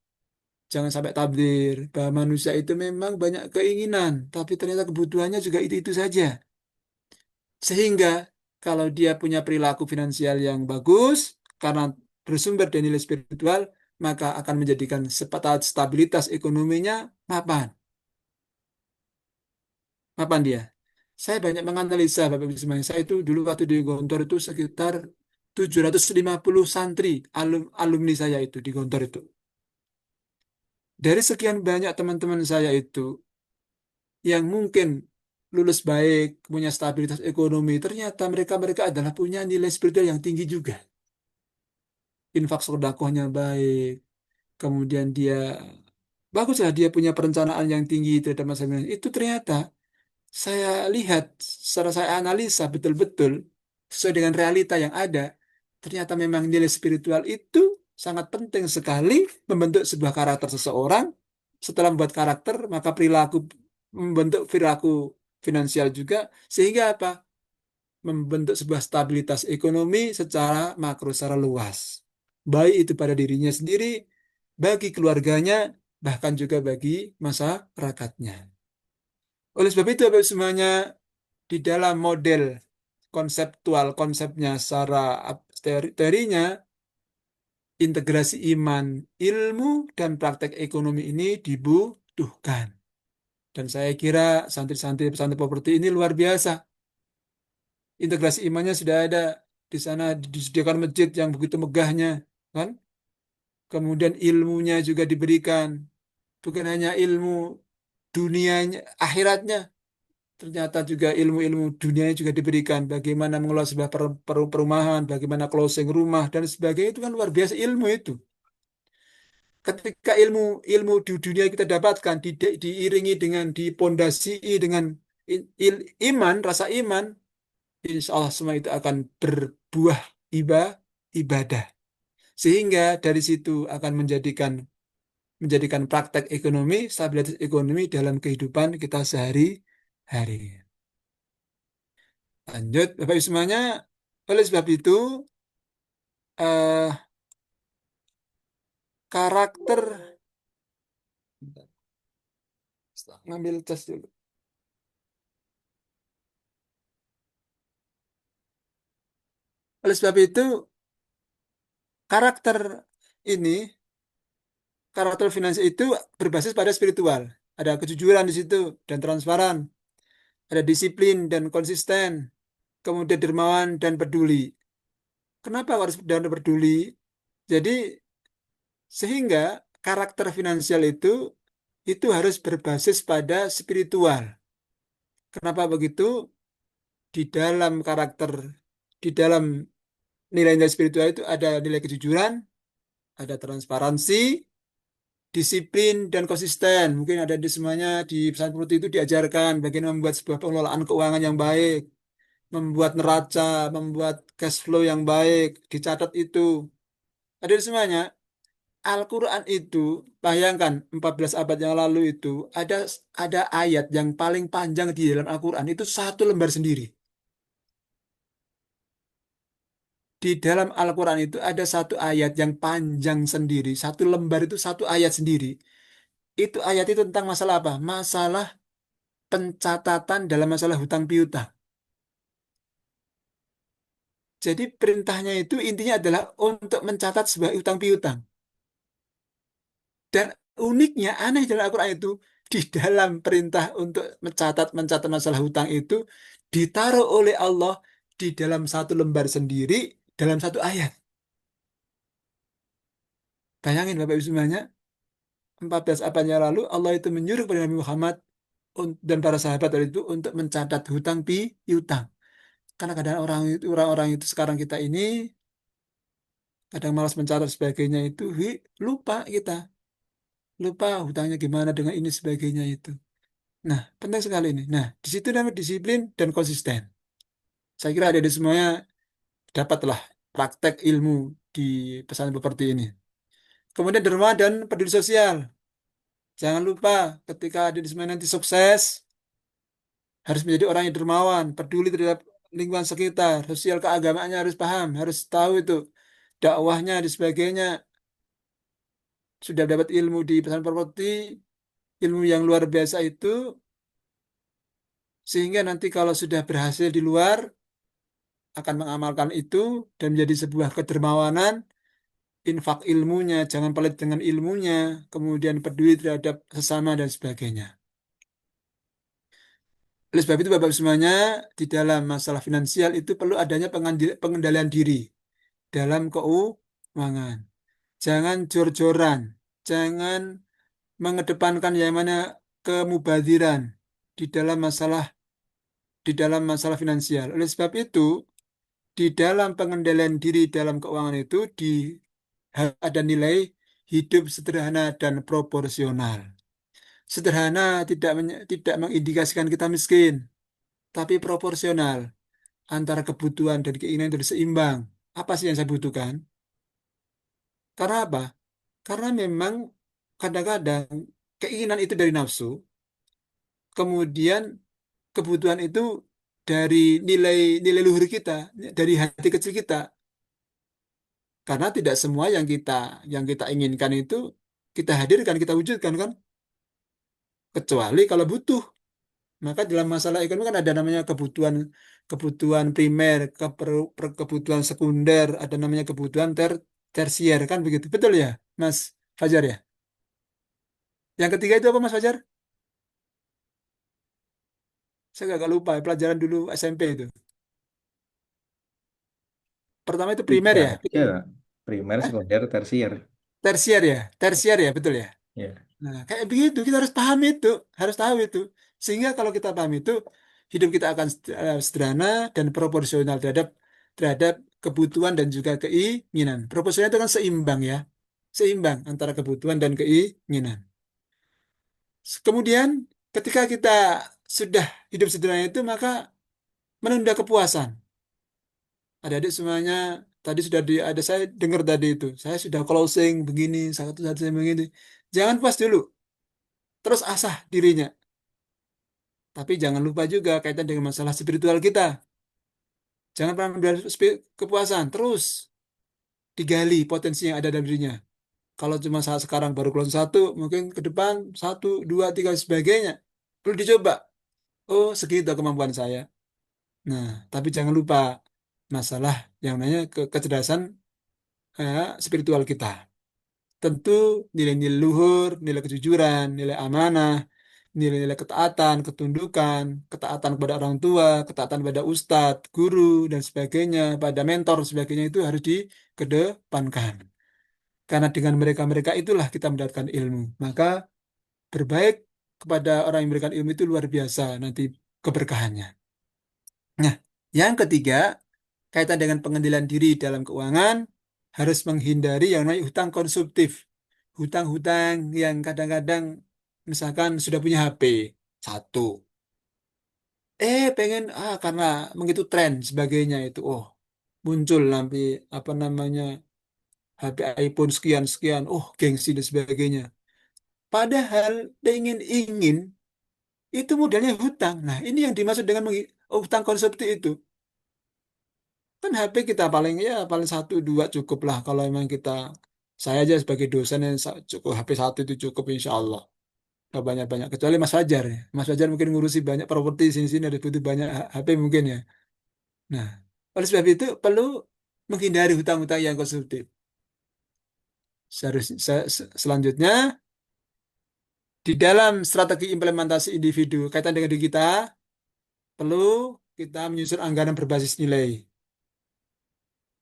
jangan sampai tabdir bahwa manusia itu memang banyak keinginan, tapi ternyata kebutuhannya juga itu-itu saja. Sehingga kalau dia punya perilaku finansial yang bagus, karena bersumber dari nilai spiritual, maka akan menjadikan stabilitas ekonominya mapan. Mapan dia. Saya banyak menganalisa Bapak Ibu semuanya. Saya itu dulu waktu di Gontor itu sekitar 750 santri alumni saya itu di Gontor itu. Dari sekian banyak teman-teman saya itu yang mungkin lulus baik, punya stabilitas ekonomi, ternyata mereka-mereka adalah punya nilai spiritual yang tinggi juga. Infak sedekahnya baik, kemudian dia baguslah dia punya perencanaan yang tinggi terhadap masa depan. Itu ternyata saya lihat, secara saya analisa betul-betul sesuai dengan realita yang ada, ternyata memang nilai spiritual itu sangat penting sekali membentuk sebuah karakter seseorang. Setelah membuat karakter, maka perilaku membentuk perilaku finansial juga, sehingga apa? Membentuk sebuah stabilitas ekonomi secara makro, secara luas. Baik itu pada dirinya sendiri, bagi keluarganya, bahkan juga bagi masyarakatnya. Oleh sebab itu, Bapak semuanya, di dalam model konseptual konsepnya secara teorinya integrasi iman, ilmu dan praktek ekonomi ini dibutuhkan. Dan saya kira santri-santri pesantren properti ini luar biasa. Integrasi imannya sudah ada di sana, disediakan masjid yang begitu megahnya, kan? Kemudian ilmunya juga diberikan, bukan hanya ilmu dunianya, akhiratnya, ternyata juga ilmu-ilmu dunianya juga diberikan. Bagaimana mengelola sebuah perumahan, bagaimana closing rumah dan sebagainya itu kan luar biasa ilmu itu. Ketika ilmu ilmu di dunia kita dapatkan diiringi dengan dipondasi dengan iman, rasa iman, insya Allah semua itu akan berbuah ibadah. Sehingga dari situ akan menjadikan praktek ekonomi, stabilitas ekonomi dalam kehidupan kita sehari-hari. Lanjut, Bapak Ibu semuanya. Oleh sebab itu, eh, karakter, ngambil cas dulu. Oleh sebab itu, karakter ini, karakter finansial itu berbasis pada spiritual. Ada kejujuran di situ dan transparan, ada disiplin dan konsisten, kemudian dermawan dan peduli. Kenapa harus dan peduli? Jadi sehingga karakter finansial itu harus berbasis pada spiritual. Kenapa begitu? Di dalam karakter, di dalam nilai-nilai spiritual itu ada nilai kejujuran, ada transparansi, disiplin, dan konsisten. Mungkin ada di semuanya di pesan putih itu diajarkan bagaimana membuat sebuah pengelolaan keuangan yang baik, membuat neraca, membuat cash flow yang baik, dicatat itu. Ada di semuanya. Al-Quran itu, bayangkan 14 abad yang lalu itu, ada ayat yang paling panjang di dalam Al-Quran itu satu lembar sendiri. Di dalam Al-Quran itu ada satu ayat yang panjang sendiri, satu lembar itu satu ayat sendiri. Itu ayat itu tentang masalah apa? Masalah pencatatan dalam masalah hutang piutang. Jadi perintahnya itu intinya adalah untuk mencatat sebuah hutang piutang. Dan uniknya, aneh dalam Al-Quran itu, di dalam perintah untuk mencatat masalah hutang itu, ditaruh oleh Allah di dalam satu lembar sendiri, dalam satu ayat. Bayangin Bapak Ibu semuanya, 14 abad yang lalu, Allah itu menyuruh kepada Nabi Muhammad dan para sahabat tadi itu untuk mencatat hutang piutang. Karena kadang orang-orang itu sekarang kita ini, kadang malas mencatat sebagainya itu, lupa kita. Lupa hutangnya gimana dengan ini sebagainya itu. Nah, penting sekali ini. Nah, di situ namanya disiplin dan konsisten. Saya kira ada di semuanya dapatlah praktek ilmu di pesan seperti ini. Kemudian derma dan peduli sosial. Jangan lupa ketika ada di semuanya nanti sukses, harus menjadi orang yang dermawan, peduli terhadap lingkungan sekitar, sosial keagamaannya harus paham, harus tahu itu dakwahnya dan sebagainya. Sudah dapat ilmu di pesan properti, ilmu yang luar biasa itu, sehingga nanti kalau sudah berhasil di luar, akan mengamalkan itu dan menjadi sebuah kedermawanan, infak ilmunya, jangan pelit dengan ilmunya, kemudian peduli terhadap sesama dan sebagainya. Oleh sebab itu, Bapak semuanya, di dalam masalah finansial itu perlu adanya pengendalian diri dalam keuangan. Jangan jor-joran, jangan mengedepankan yang mana kemubadiran di dalam masalah finansial. Oleh sebab itu, di dalam pengendalian diri dalam keuangan itu ada nilai hidup sederhana dan proporsional. Sederhana tidak mengindikasikan kita miskin, tapi proporsional antara kebutuhan dan keinginan itu seimbang. Apa sih yang saya butuhkan? Karena apa? Karena memang kadang-kadang keinginan itu dari nafsu, kemudian kebutuhan itu dari nilai luhur kita, dari hati kecil kita. Karena tidak semua yang kita inginkan itu kita hadirkan, kita wujudkan kan, kecuali kalau butuh. Maka dalam masalah ekonomi kan ada namanya kebutuhan kebutuhan primer, kebutuhan sekunder, ada namanya kebutuhan tersier kan begitu. Betul ya, Mas Fajar ya? Yang ketiga itu apa Mas Fajar? Saya agak lupa pelajaran dulu SMP itu. Pertama itu primer Tiga ya, aja, primer, Hah? sekunder, tersier. Tersier ya, betul ya. Ya. Nah, kayak begitu kita harus paham itu, harus tahu itu. Sehingga kalau kita paham itu, hidup kita akan sederhana dan proporsional terhadap terhadap kebutuhan dan juga keinginan. Proporsional itu kan seimbang ya, seimbang antara kebutuhan dan keinginan. Kemudian, ketika kita sudah hidup sederhana itu, maka menunda kepuasan. Adik-adik semuanya tadi sudah ada saya dengar tadi itu. Saya sudah closing begini, satu satu begini. Jangan puas dulu, terus asah dirinya. Tapi jangan lupa juga kaitan dengan masalah spiritual kita. Jangan pernah menunda kepuasan, terus digali potensi yang ada dalam dirinya. Kalau cuma saat sekarang baru closing satu, mungkin ke depan satu, dua, tiga, sebagainya. Perlu dicoba. Oh, segitu kemampuan saya. Nah, tapi jangan lupa masalah yang namanya kecerdasan spiritual kita. Tentu nilai-nilai luhur, nilai kejujuran, nilai amanah, nilai-nilai ketaatan, ketundukan, ketaatan kepada orang tua, ketaatan pada ustadz, guru, dan sebagainya, pada mentor, sebagainya itu harus dikedepankan. Karena dengan mereka-mereka itulah kita mendapatkan ilmu. Maka berbaik kepada orang yang memberikan ilmu itu luar biasa nanti keberkahannya. Nah, yang ketiga, kaitan dengan pengendalian diri dalam keuangan, harus menghindari yang namanya hutang konsumtif. Hutang-hutang yang kadang-kadang misalkan sudah punya HP, satu. Pengen, karena begitu tren sebagainya itu. Oh, muncul nanti apa namanya HP iPhone sekian-sekian. Oh, gengsi dan sebagainya. Padahal dia ingin-ingin itu modalnya hutang. Nah, ini yang dimaksud dengan hutang konsumtif itu. Kan HP kita paling satu dua cukup lah kalau emang kita saya aja sebagai dosen yang cukup HP satu itu cukup insya Allah nggak banyak-banyak kecuali Mas Fajar ya. Mas Fajar mungkin ngurusi banyak properti sini-sini ada butuh banyak HP mungkin ya. Nah, oleh sebab itu perlu menghindari hutang-hutang yang konsumtif. Selanjutnya di dalam strategi implementasi individu kaitan dengan diri kita perlu kita menyusun anggaran berbasis nilai.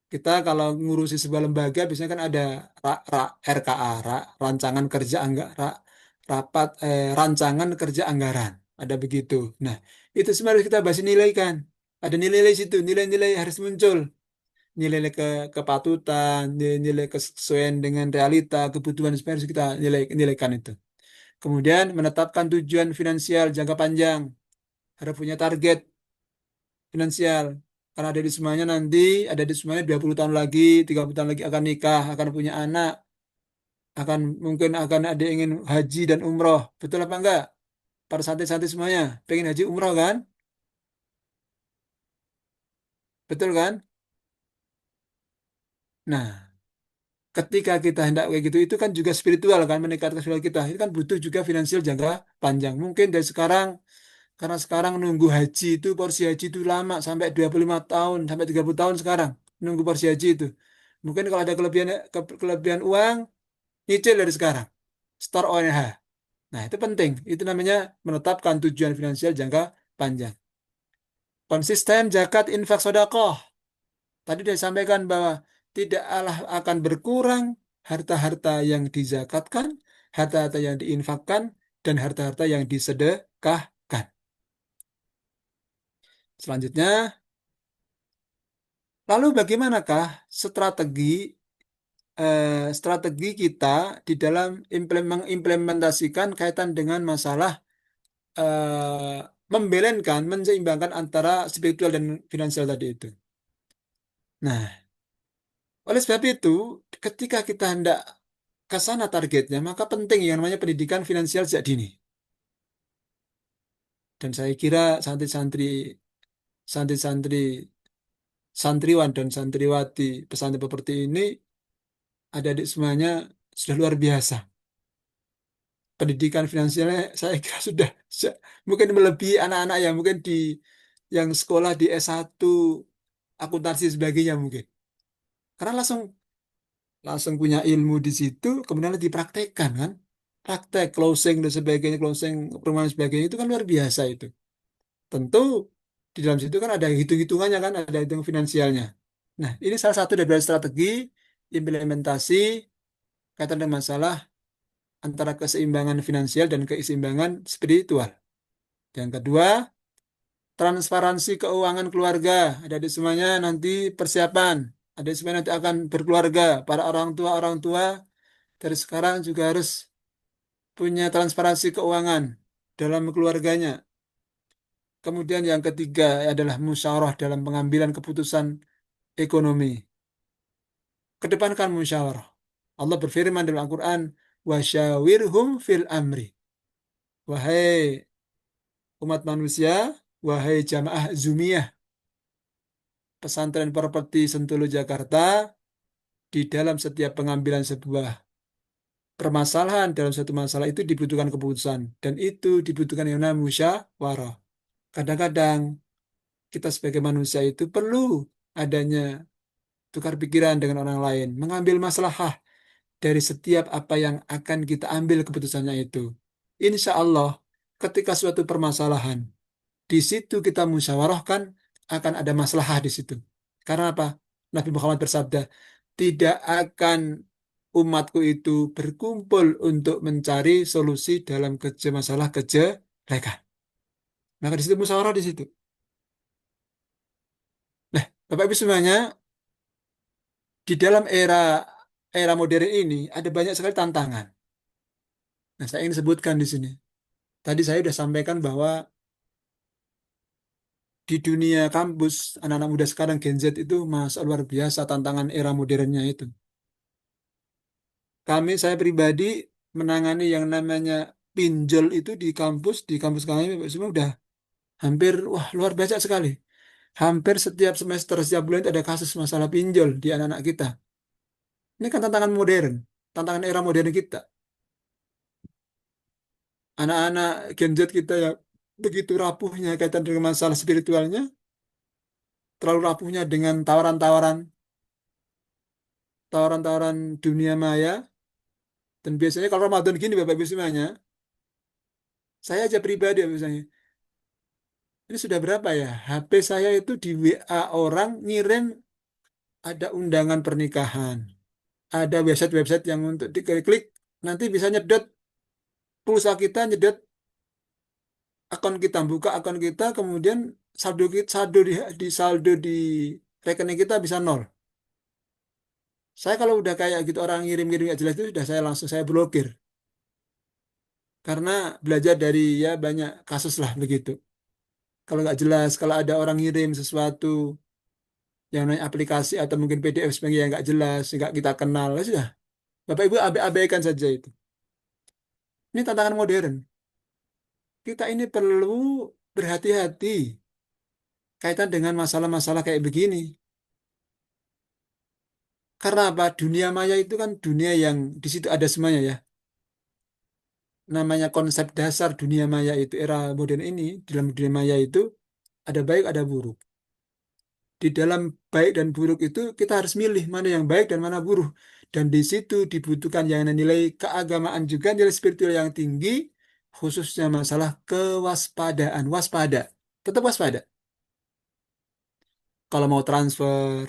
Kita kalau ngurusi sebuah lembaga biasanya kan ada RKA, rancangan kerja rapat rancangan kerja anggaran, ada begitu. Nah, itu semua harus kita bahas nilaikan. Ada nilai-nilai situ, nilai-nilai harus muncul, nilai kepatutan, nilai kesesuaian dengan realita, kebutuhan semua harus kita nilaikan itu. Kemudian menetapkan tujuan finansial jangka panjang, harus punya target finansial. Karena ada di semuanya nanti, ada di semuanya 20 tahun lagi, 30 tahun lagi akan nikah, akan punya anak, mungkin akan ada yang ingin haji dan umroh. Betul apa enggak? Para santri-santri semuanya, pengen haji umroh kan? Betul kan? Nah, ketika kita hendak kayak gitu, itu kan juga spiritual kan, meningkatkan spiritual kita. Itu kan butuh juga finansial jangka panjang. Mungkin dari sekarang, karena sekarang nunggu haji itu, porsi haji itu lama, sampai 25 tahun, sampai 30 tahun sekarang, nunggu porsi haji itu. Mungkin kalau ada kelebihan uang, nyicil dari sekarang. Store ONH. Nah, itu penting. Itu namanya menetapkan tujuan finansial jangka panjang. Konsisten zakat infak sedekah. Tadi sudah disampaikan bahwa tidak Allah akan berkurang harta-harta yang dizakatkan, harta-harta yang diinfakkan, dan harta-harta yang disedekahkan. Selanjutnya, lalu bagaimanakah strategi strategi kita di dalam mengimplementasikan kaitan dengan masalah membelenkan, menseimbangkan antara spiritual dan finansial tadi itu. Nah, oleh sebab itu, ketika kita hendak ke sana targetnya, maka penting yang namanya pendidikan finansial sejak dini. Dan saya kira santri-santri, santriwan dan santriwati pesantren seperti ini, adik-adik semuanya sudah luar biasa. Pendidikan finansialnya saya kira sudah mungkin melebihi anak-anak yang mungkin yang sekolah di S1 akuntansi sebagainya mungkin. Karena langsung langsung punya ilmu di situ, kemudian dipraktekkan kan. Praktek, closing dan sebagainya, closing perumahan dan sebagainya itu kan luar biasa itu. Tentu di dalam situ kan ada hitung-hitungannya kan, ada hitung finansialnya. Nah, ini salah satu dari strategi implementasi kaitan dengan masalah antara keseimbangan finansial dan keseimbangan spiritual. Yang kedua, transparansi keuangan keluarga. Adik-adik semuanya nanti persiapan. Adik semuanya nanti akan berkeluarga. Para orang tua dari sekarang juga harus punya transparansi keuangan dalam keluarganya. Kemudian yang ketiga adalah musyawarah dalam pengambilan keputusan ekonomi. Kedepankan musyawarah. Allah berfirman dalam Al-Quran, "Wasyawirhum fil amri." Wahai umat manusia, wahai jamaah Zumiyah, pesantren properti Sentulu Jakarta, di dalam setiap pengambilan sebuah permasalahan dalam satu masalah itu dibutuhkan keputusan dan itu dibutuhkan yang namanya musyawarah. Kadang-kadang kita sebagai manusia itu perlu adanya tukar pikiran dengan orang lain, mengambil maslahah dari setiap apa yang akan kita ambil keputusannya itu. Insya Allah, ketika suatu permasalahan, di situ kita musyawarahkan, akan ada maslahah di situ. Karena apa? Nabi Muhammad bersabda, tidak akan umatku itu berkumpul untuk mencari solusi dalam masalah kejelekan. Maka di situ musyawarah di situ. Nah, Bapak Ibu semuanya, di dalam era modern ini ada banyak sekali tantangan. Nah, saya ingin sebutkan di sini. Tadi saya sudah sampaikan bahwa di dunia kampus, anak-anak muda sekarang Gen Z itu masa luar biasa tantangan era modernnya itu. Saya pribadi menangani yang namanya pinjol itu di kampus kami Bapak semua udah hampir, wah luar biasa sekali. Hampir setiap semester, setiap bulan itu ada kasus masalah pinjol di anak-anak kita. Ini kan tantangan modern, tantangan era modern kita. Anak-anak Gen Z kita ya begitu rapuhnya kaitan dengan masalah spiritualnya, terlalu rapuhnya dengan tawaran-tawaran dunia maya. Dan biasanya kalau Ramadan gini Bapak Ibu semuanya, saya aja pribadi ya misalnya, ini sudah berapa ya? HP saya itu di WA orang ngirim ada undangan pernikahan. Ada website-website yang untuk diklik, nanti bisa nyedot pulsa kita, nyedot akun kita, buka akun kita, kemudian saldo di rekening kita bisa nol. Saya kalau udah kayak gitu orang ngirim-ngirim nggak jelas itu sudah saya blokir. Karena belajar dari ya banyak kasus lah begitu. Kalau nggak jelas, kalau ada orang ngirim sesuatu yang namanya aplikasi atau mungkin PDF sebagai yang nggak jelas, nggak kita kenal, ya sudah. Bapak Ibu abaikan saja itu. Ini tantangan modern. Kita ini perlu berhati-hati kaitan dengan masalah-masalah kayak begini. Karena apa? Dunia maya itu kan dunia yang di situ ada semuanya ya. Namanya konsep dasar dunia maya itu era modern ini, dalam dunia maya itu ada baik, ada buruk. Di dalam baik dan buruk itu kita harus milih mana yang baik dan mana buruk. Dan di situ dibutuhkan yang nilai keagamaan juga, nilai spiritual yang tinggi, khususnya masalah kewaspadaan. Waspada, tetap waspada. Kalau mau transfer,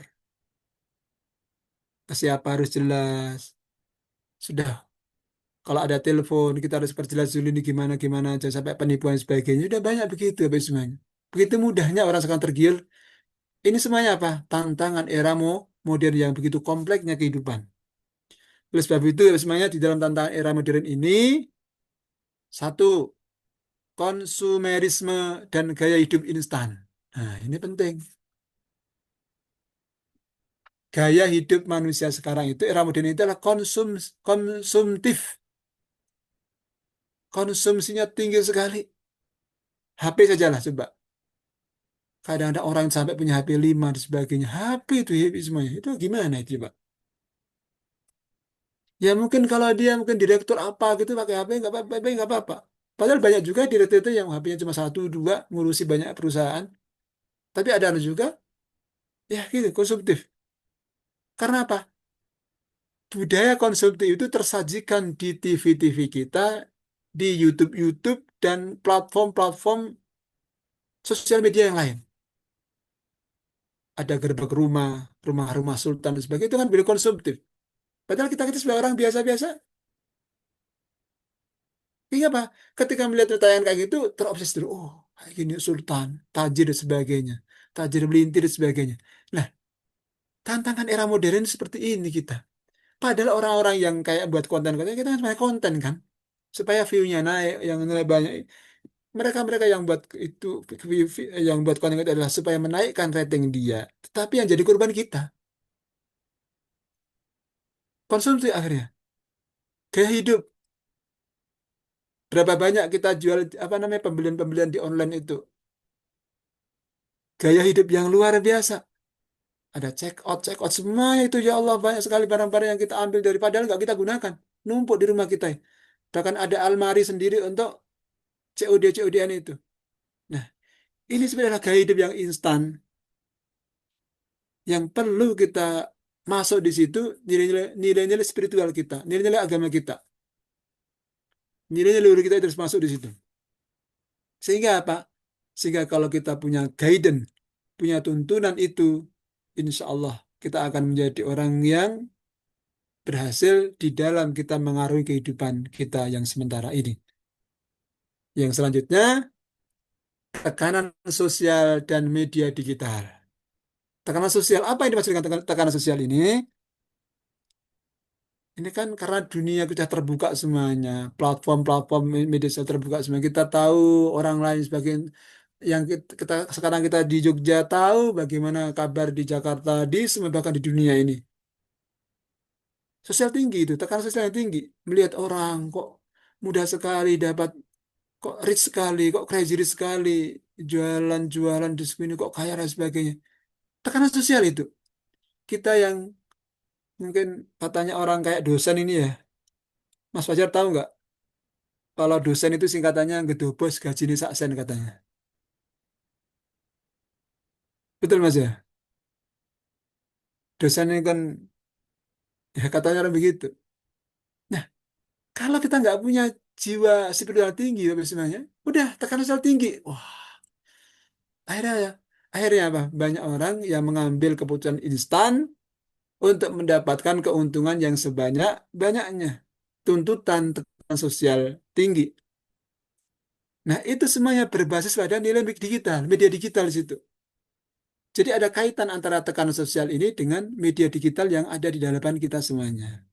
ke siapa harus jelas. Sudah, kalau ada telepon, kita harus perjelas dulu ini gimana-gimana, jangan sampai penipuan dan sebagainya. Sudah banyak begitu, apa semuanya. Begitu mudahnya orang sekarang tergiur. Ini semuanya apa? Tantangan era modern yang begitu kompleksnya kehidupan. Oleh sebab itu, semuanya di dalam tantangan era modern ini, satu, konsumerisme dan gaya hidup instan. Nah, ini penting. Gaya hidup manusia sekarang itu, era modern itu adalah konsumtif. Konsumsinya tinggi sekali. HP sajalah coba. Kadang ada orang yang sampai punya HP 5 dan sebagainya. HP semuanya. Itu gimana itu, Pak? Ya mungkin kalau dia mungkin direktur apa gitu pakai HP nggak apa-apa. Padahal banyak juga direktur itu yang HP-nya cuma satu dua ngurusi banyak perusahaan. Tapi ada juga ya gitu konsumtif. Karena apa? Budaya konsumtif itu tersajikan di TV-TV kita, di YouTube-YouTube dan platform-platform sosial media yang lain. Ada gerbek rumah, rumah-rumah sultan dan sebagainya itu kan beli konsumtif. Padahal kita kita sebagai orang biasa-biasa, ini apa? Ketika melihat tayangan kayak gitu terobses dulu. Oh, kayak gini sultan, tajir dan sebagainya, tajir melintir dan sebagainya. Nah, tantangan era modern seperti ini kita. Padahal orang-orang yang kayak buat konten-konten kita kan sebenarnya konten kan, supaya view-nya naik, yang nilai banyak. Mereka-mereka yang buat itu yang buat konten itu adalah supaya menaikkan rating dia. Tetapi yang jadi korban kita, konsumsi akhirnya, gaya hidup. Berapa banyak kita jual apa namanya pembelian-pembelian di online itu, gaya hidup yang luar biasa. Ada check out semua itu ya Allah banyak sekali barang-barang yang kita ambil dari padahal nggak kita gunakan, numpuk di rumah kita. Bahkan ada almari sendiri untuk COD-COD-an itu. Nah, ini sebenarnya gaya hidup yang instan yang perlu kita masuk di situ nilai-nilai spiritual kita, nilai-nilai agama kita, nilai-nilai luhur kita itu harus masuk di situ. Sehingga apa? Sehingga kalau kita punya guidance, punya tuntunan itu, insya Allah kita akan menjadi orang yang berhasil di dalam kita mengarungi kehidupan kita yang sementara ini. Yang selanjutnya, tekanan sosial dan media digital. Tekanan sosial, apa yang dimaksudkan tekanan sosial ini? Ini kan karena dunia kita terbuka semuanya, platform-platform media sosial terbuka semua. Kita tahu orang lain sebagai yang kita sekarang kita di Jogja tahu bagaimana kabar di Jakarta, di semua bahkan di dunia ini. Sosial tinggi itu, tekanan sosial yang tinggi. Melihat orang kok mudah sekali dapat, kok rich sekali, kok crazy rich sekali, jualan-jualan di sini kok kaya dan sebagainya. Tekanan sosial itu. Kita yang mungkin katanya orang kayak dosen ini ya, Mas Fajar tahu nggak? Kalau dosen itu singkatannya gedobos gaji ini saksen katanya. Betul Mas ya? Dosen ini kan ya katanya orang begitu. Nah, kalau kita nggak punya jiwa spiritual tinggi tapi sebenarnya, udah tekanan sosial tinggi. Wah, akhirnya ya, akhirnya apa? Banyak orang yang mengambil keputusan instan untuk mendapatkan keuntungan yang sebanyak-banyaknya. Tuntutan tekanan sosial tinggi. Nah, itu semuanya berbasis pada nilai digital, media digital di situ. Jadi ada kaitan antara tekanan sosial ini dengan media digital yang ada di hadapan kita semuanya.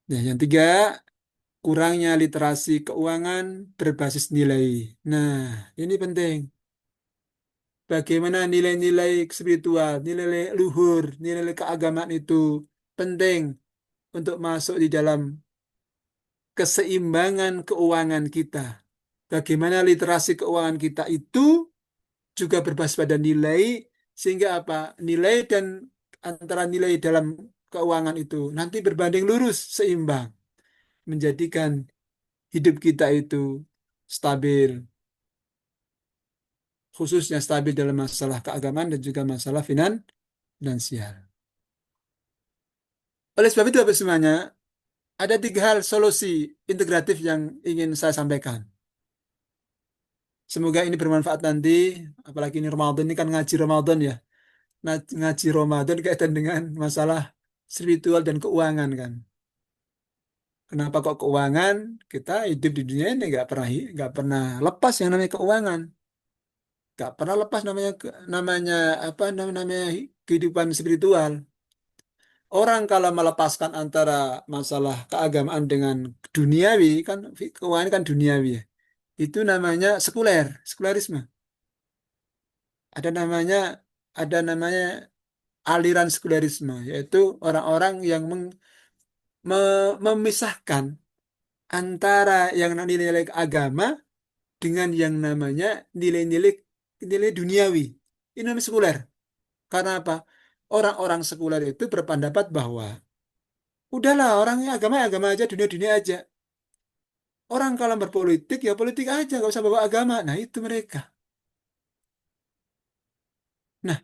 Nah, yang tiga, kurangnya literasi keuangan berbasis nilai. Nah, ini penting. Bagaimana nilai-nilai spiritual, nilai luhur, nilai keagamaan itu penting untuk masuk di dalam keseimbangan keuangan kita. Bagaimana literasi keuangan kita itu juga berbasis pada nilai, sehingga apa? Nilai dan antara nilai dalam keuangan itu nanti berbanding lurus, seimbang, menjadikan hidup kita itu stabil, khususnya stabil dalam masalah keagamaan dan juga masalah finansial. Oleh sebab itu, Bapak semuanya, ada tiga hal solusi integratif yang ingin saya sampaikan. Semoga ini bermanfaat nanti, apalagi ini Ramadan, ini kan ngaji Ramadan ya. Ngaji Ramadan kaitan dengan masalah spiritual dan keuangan kan. Kenapa kok keuangan? Kita hidup di dunia ini nggak pernah lepas yang namanya keuangan. Nggak pernah lepas namanya namanya apa namanya kehidupan spiritual. Orang kalau melepaskan antara masalah keagamaan dengan duniawi kan keuangan kan duniawi ya. Itu namanya sekulerisme. Ada namanya ada namanya aliran sekulerisme yaitu orang-orang yang memisahkan antara yang nilai-nilai agama dengan yang namanya nilai-nilai nilai duniawi. Ini namanya sekuler. Karena apa? Orang-orang sekuler itu berpendapat bahwa udahlah orangnya agama ya agama aja, dunia-dunia aja. Orang kalau berpolitik ya politik aja, nggak usah bawa agama. Nah itu mereka. Nah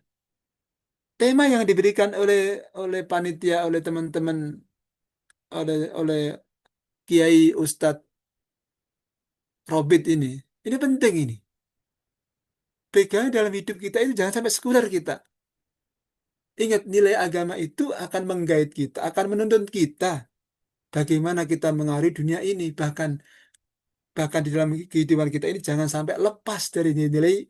tema yang diberikan oleh oleh panitia, oleh teman-teman, oleh Kiai Ustadz Robit ini penting ini. pegangan dalam hidup kita itu jangan sampai sekuler kita. Ingat, nilai agama itu akan menggait kita, akan menuntun kita bagaimana kita mengakhiri dunia ini. Bahkan di dalam kehidupan kita ini jangan sampai lepas dari nilai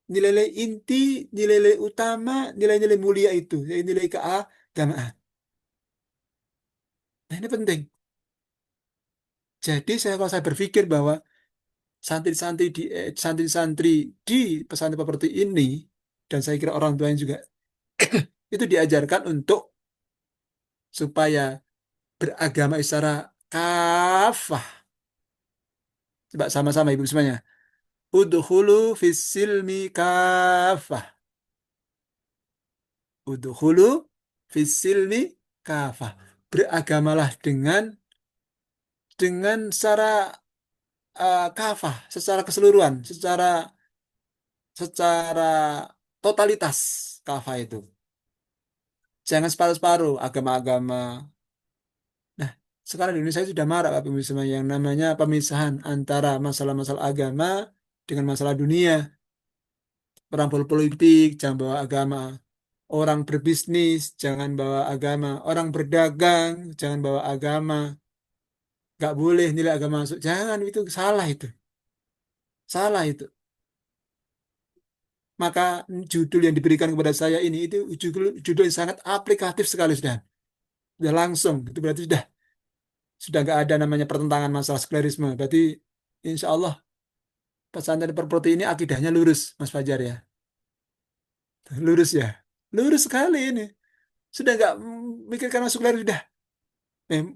nilai inti, nilai utama, nilai-nilai mulia itu, yaitu nilai keagamaan. Nah, ini penting. Jadi kalau saya berpikir bahwa santri-santri di pesantren seperti ini, dan saya kira orang tuanya juga itu diajarkan untuk supaya beragama secara kafah. Coba sama-sama ibu semuanya. Udhulu fisilmi kafah. Udhulu fisilmi kafah. Beragamalah dengan secara kafah, secara keseluruhan, secara totalitas kafah itu. Jangan separuh-separuh agama-agama. Nah, sekarang di Indonesia sudah marak Pak Pemirsa yang namanya pemisahan antara masalah-masalah agama dengan masalah dunia. Orang berpolitik jangan bawa agama. Orang berbisnis jangan bawa agama. Orang berdagang jangan bawa agama. Gak boleh nilai agama masuk. Jangan, itu salah itu. Salah itu. Maka judul yang diberikan kepada saya ini itu judul yang sangat aplikatif sekali sudah. Sudah langsung. Itu berarti sudah nggak ada namanya pertentangan masalah sekularisme. Berarti insya Allah pesantren perpoti ini akidahnya lurus, Mas Fajar ya. Lurus ya. Lurus sekali ini. Sudah nggak mikirkan masuk sekuler sudah.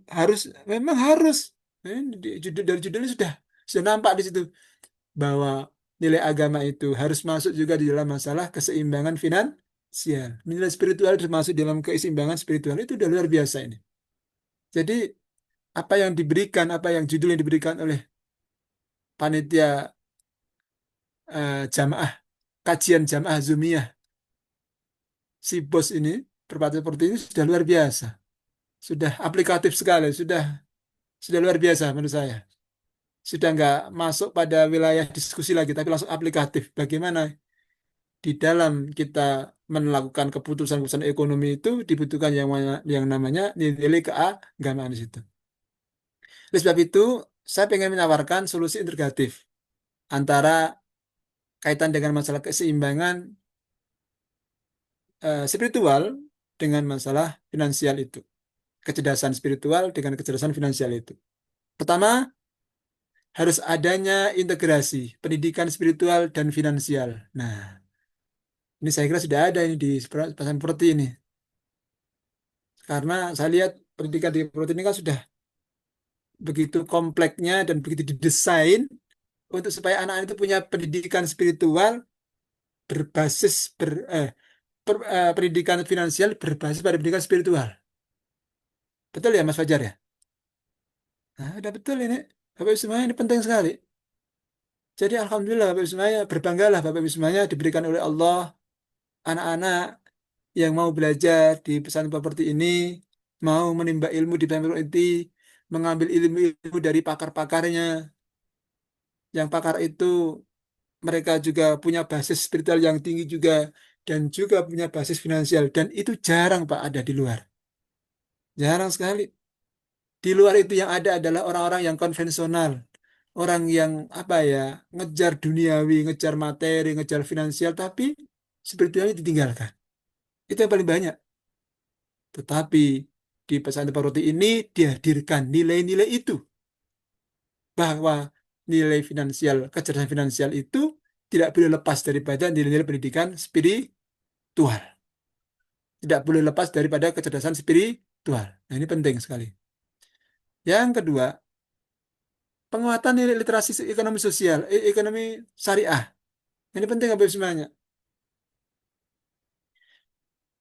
Harus, memang harus. Dari judulnya sudah nampak di situ bahwa nilai agama itu harus masuk juga di dalam masalah keseimbangan finansial. Nilai spiritual harus masuk dalam keseimbangan spiritual itu udah luar biasa ini. Jadi apa yang diberikan, apa yang judul yang diberikan oleh panitia jamaah, kajian jamaah Zumiyah, si bos ini, perpati seperti ini sudah luar biasa. Sudah aplikatif sekali, sudah luar biasa menurut saya. Sudah nggak masuk pada wilayah diskusi lagi, tapi langsung aplikatif. Bagaimana di dalam kita melakukan keputusan-keputusan ekonomi itu dibutuhkan yang namanya nilai keagamaan di situ. Oleh sebab itu, saya ingin menawarkan solusi integratif antara kaitan dengan masalah keseimbangan spiritual dengan masalah finansial itu. Kecerdasan spiritual dengan kecerdasan finansial itu. Pertama, harus adanya integrasi pendidikan spiritual dan finansial. Nah, ini saya kira sudah ada ini di pesan seperti ini. Karena saya lihat pendidikan di Prote ini kan sudah begitu kompleksnya dan begitu didesain untuk supaya anak itu punya pendidikan spiritual berbasis pendidikan finansial berbasis pada pendidikan spiritual. Betul ya Mas Fajar ya? Nah, udah betul ini. Bapak Ibu semuanya ini penting sekali. Jadi Alhamdulillah Bapak Ibu semuanya berbanggalah Bapak Ibu semuanya diberikan oleh Allah anak-anak yang mau belajar di pesantren seperti ini, mau menimba ilmu di pesantren ini, mengambil ilmu-ilmu dari pakar-pakarnya, yang pakar itu mereka juga punya basis spiritual yang tinggi juga, dan juga punya basis finansial, dan itu jarang Pak ada di luar. Jarang sekali. Di luar itu yang ada adalah orang-orang yang konvensional, orang yang apa ya, ngejar duniawi, ngejar materi, ngejar finansial, tapi spiritualnya ditinggalkan. Itu yang paling banyak. Tetapi di pesantren Paroti ini dihadirkan nilai-nilai itu bahwa nilai finansial, kecerdasan finansial itu tidak boleh lepas daripada nilai-nilai pendidikan spiritual. Tidak boleh lepas daripada kecerdasan spiritual. Nah, ini penting sekali. Yang kedua, penguatan nilai literasi ekonomi sosial, ekonomi syariah. Ini penting apa semuanya.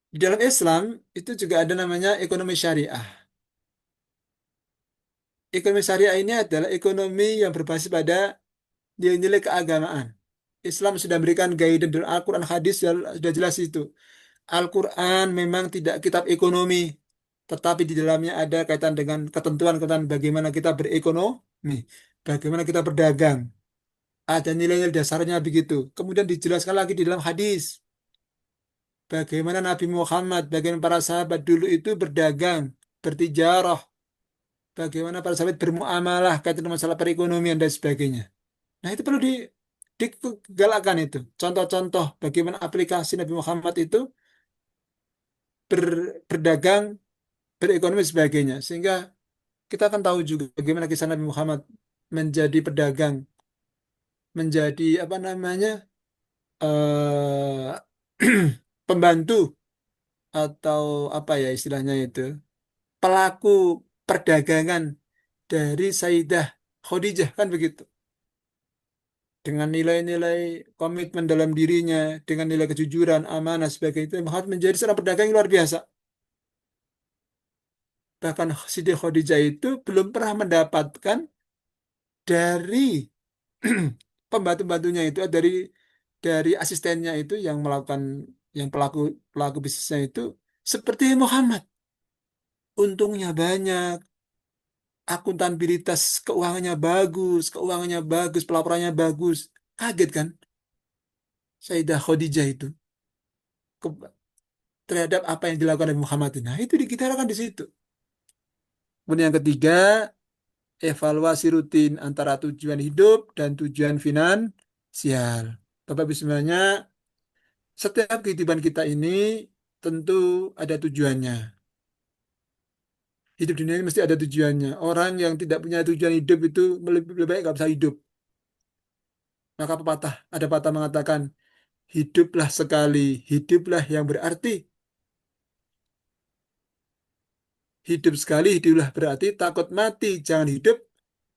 Di dalam Islam itu juga ada namanya ekonomi syariah. Ekonomi syariah ini adalah ekonomi yang berbasis pada nilai-nilai keagamaan. Islam sudah berikan guidance dan Al-Quran hadis sudah jelas itu. Al-Quran memang tidak kitab ekonomi, tetapi di dalamnya ada kaitan dengan ketentuan-ketentuan bagaimana kita berekonomi, bagaimana kita berdagang. Ada nilai-nilai dasarnya begitu. Kemudian dijelaskan lagi di dalam hadis. Bagaimana Nabi Muhammad, bagaimana para sahabat dulu itu berdagang, bertijarah, bagaimana para sahabat bermuamalah, kaitan masalah perekonomian dan sebagainya. Nah, itu perlu digalakkan itu. Contoh-contoh bagaimana aplikasi Nabi Muhammad itu berdagang, berekonomi dan sebagainya. Sehingga kita akan tahu juga bagaimana kisah Nabi Muhammad menjadi pedagang, menjadi apa namanya, pembantu atau apa ya istilahnya itu, pelaku perdagangan dari Sayyidah Khadijah kan begitu. Dengan nilai-nilai komitmen dalam dirinya, dengan nilai kejujuran, amanah sebagainya, itu Muhammad menjadi seorang pedagang yang luar biasa. Bahkan Siti Khadijah itu belum pernah mendapatkan dari pembantu-pembantunya itu, dari asistennya itu yang melakukan, yang pelaku pelaku bisnisnya itu seperti Muhammad. Untungnya banyak, akuntabilitas keuangannya bagus, pelaporannya bagus. Kaget kan Sayyidah Khadijah itu ke- terhadap apa yang dilakukan Nabi Muhammad ini. Nah, itu dikitarakan di situ. Kemudian yang ketiga, evaluasi rutin antara tujuan hidup dan tujuan finansial. Bapak Ibu semuanya, setiap kehidupan kita ini tentu ada tujuannya. Hidup dunia ini mesti ada tujuannya. Orang yang tidak punya tujuan hidup itu lebih baik nggak bisa hidup. Maka ada patah mengatakan, hiduplah sekali, hiduplah yang berarti. Hidup sekali, hiduplah berarti. Takut mati, jangan hidup.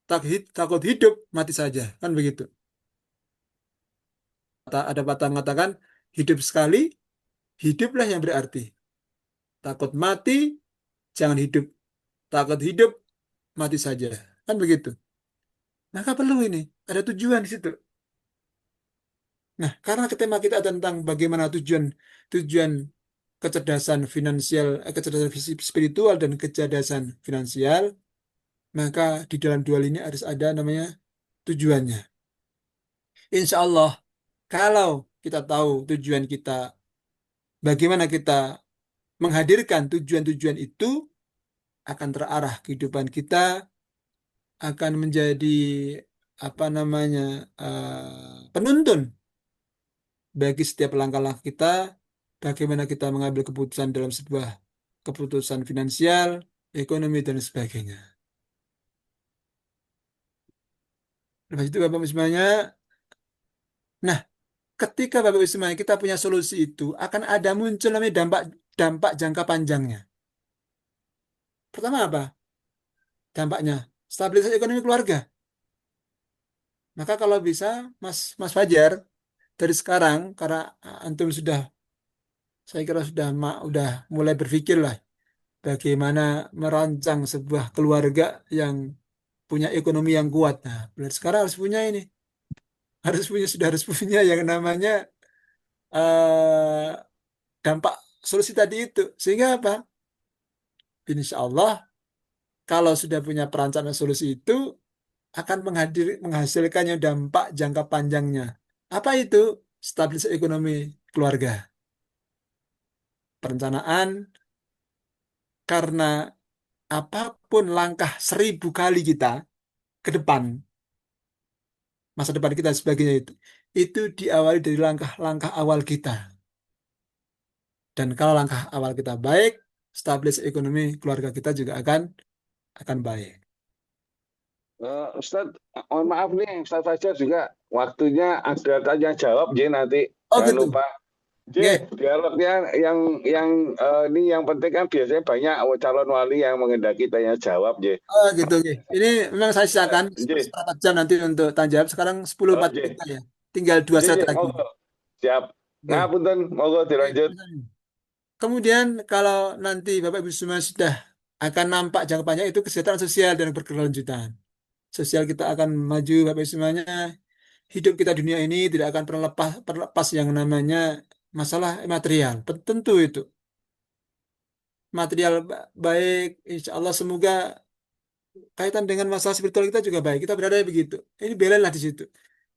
Takut hidup, mati saja. Kan begitu. Ada patah mengatakan, hidup sekali, hiduplah yang berarti. Takut mati, jangan hidup. Takut hidup, mati saja. Kan begitu. Maka perlu ini, ada tujuan di situ. Nah, karena tema kita tentang bagaimana tujuan tujuan kecerdasan finansial, kecerdasan spiritual dan kecerdasan finansial, maka di dalam dua ini harus ada namanya tujuannya. Insya Allah, kalau kita tahu tujuan kita, bagaimana kita menghadirkan tujuan-tujuan itu, akan terarah kehidupan kita, akan menjadi apa namanya, penuntun bagi setiap langkah-langkah kita, bagaimana kita mengambil keputusan dalam sebuah keputusan finansial, ekonomi, dan sebagainya. Lepas itu Bapak Ibu semuanya, nah ketika Bapak Ibu semuanya kita punya solusi itu, akan ada muncul namanya dampak dampak jangka panjangnya. Pertama apa? Dampaknya stabilitas ekonomi keluarga. Maka kalau bisa, Mas Fajar, dari sekarang, karena antum sudah, saya kira sudah mulai berpikir lah bagaimana merancang sebuah keluarga yang punya ekonomi yang kuat. Nah, berarti sekarang harus punya ini, harus punya yang namanya eh, dampak solusi tadi itu. Sehingga apa? Insya Allah, kalau sudah punya perencanaan solusi itu, akan menghasilkan yang dampak jangka panjangnya. Apa itu? Stabilitas ekonomi keluarga. Perencanaan, karena apapun langkah 1.000 kali kita ke depan, masa depan kita dan sebagainya itu diawali dari langkah-langkah awal kita. Dan kalau langkah awal kita baik, stabilitas ekonomi keluarga kita juga akan baik. Ustadz, mohon maaf nih, Ustadz Fajar juga waktunya ada tanya jawab, J nanti Oh jangan gitu. lupa. J, Nggih. dialognya yang ini yang penting kan biasanya banyak calon wali yang mengendaki tanya jawab, J. Oh gitu. Nggih. Ini memang saya Ya, sisakan J, seperempat jam nanti untuk tanya jawab. Sekarang sepuluh empat puluh J, tiga ya. Tinggal dua J, slide J, lagi. monggo, siap. Oke. Ngapunten, monggo dilanjut. Kemudian kalau nanti Bapak Ibu semua sudah akan nampak jangka panjang itu kesejahteraan sosial dan berkelanjutan. Sosial kita akan maju Bapak Ibu semuanya. Hidup kita dunia ini tidak akan pernah lepas yang namanya masalah material. Tentu itu. Material baik, insya Allah semoga kaitan dengan masalah spiritual kita juga baik. Kita berada begitu. Ini belalah di situ.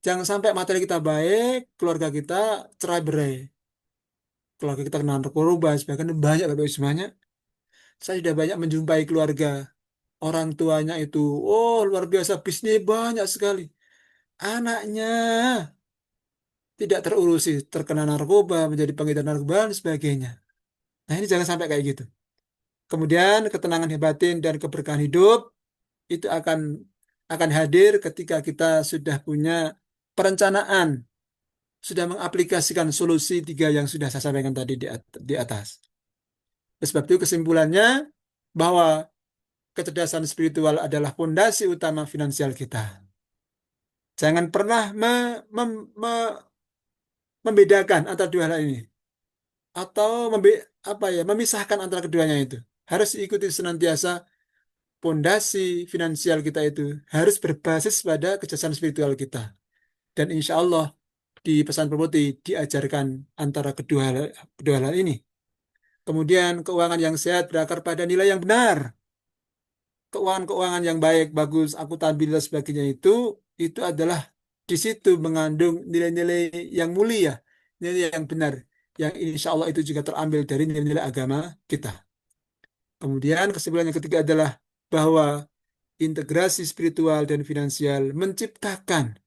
Jangan sampai materi kita baik, keluarga kita cerai berai. Keluarga kita kena narkoba, sebagainya banyak Bapak Ibu semuanya. Saya sudah banyak menjumpai keluarga orang tuanya itu, oh luar biasa bisnis banyak sekali. Anaknya tidak terurusi, terkena narkoba, menjadi pengedar narkoba dan sebagainya. Nah ini jangan sampai kayak gitu. Kemudian ketenangan batin dan keberkahan hidup itu akan hadir ketika kita sudah punya perencanaan, sudah mengaplikasikan solusi tiga yang sudah saya sampaikan tadi di atas. Oleh sebab itu kesimpulannya bahwa kecerdasan spiritual adalah fondasi utama finansial kita. Jangan pernah membedakan antara dua hal ini atau memisahkan antara keduanya itu. Harus diikuti senantiasa fondasi finansial kita itu harus berbasis pada kecerdasan spiritual kita. Dan insya Allah di pesan Prabhupada diajarkan antara kedua hal ini. Kemudian keuangan yang sehat berakar pada nilai yang benar. Keuangan-keuangan yang baik, bagus, akuntabel dan sebagainya itu adalah di situ mengandung nilai-nilai yang mulia, nilai yang benar, yang insya Allah itu juga terambil dari nilai-nilai agama kita. Kemudian kesimpulan yang ketiga adalah bahwa integrasi spiritual dan finansial menciptakan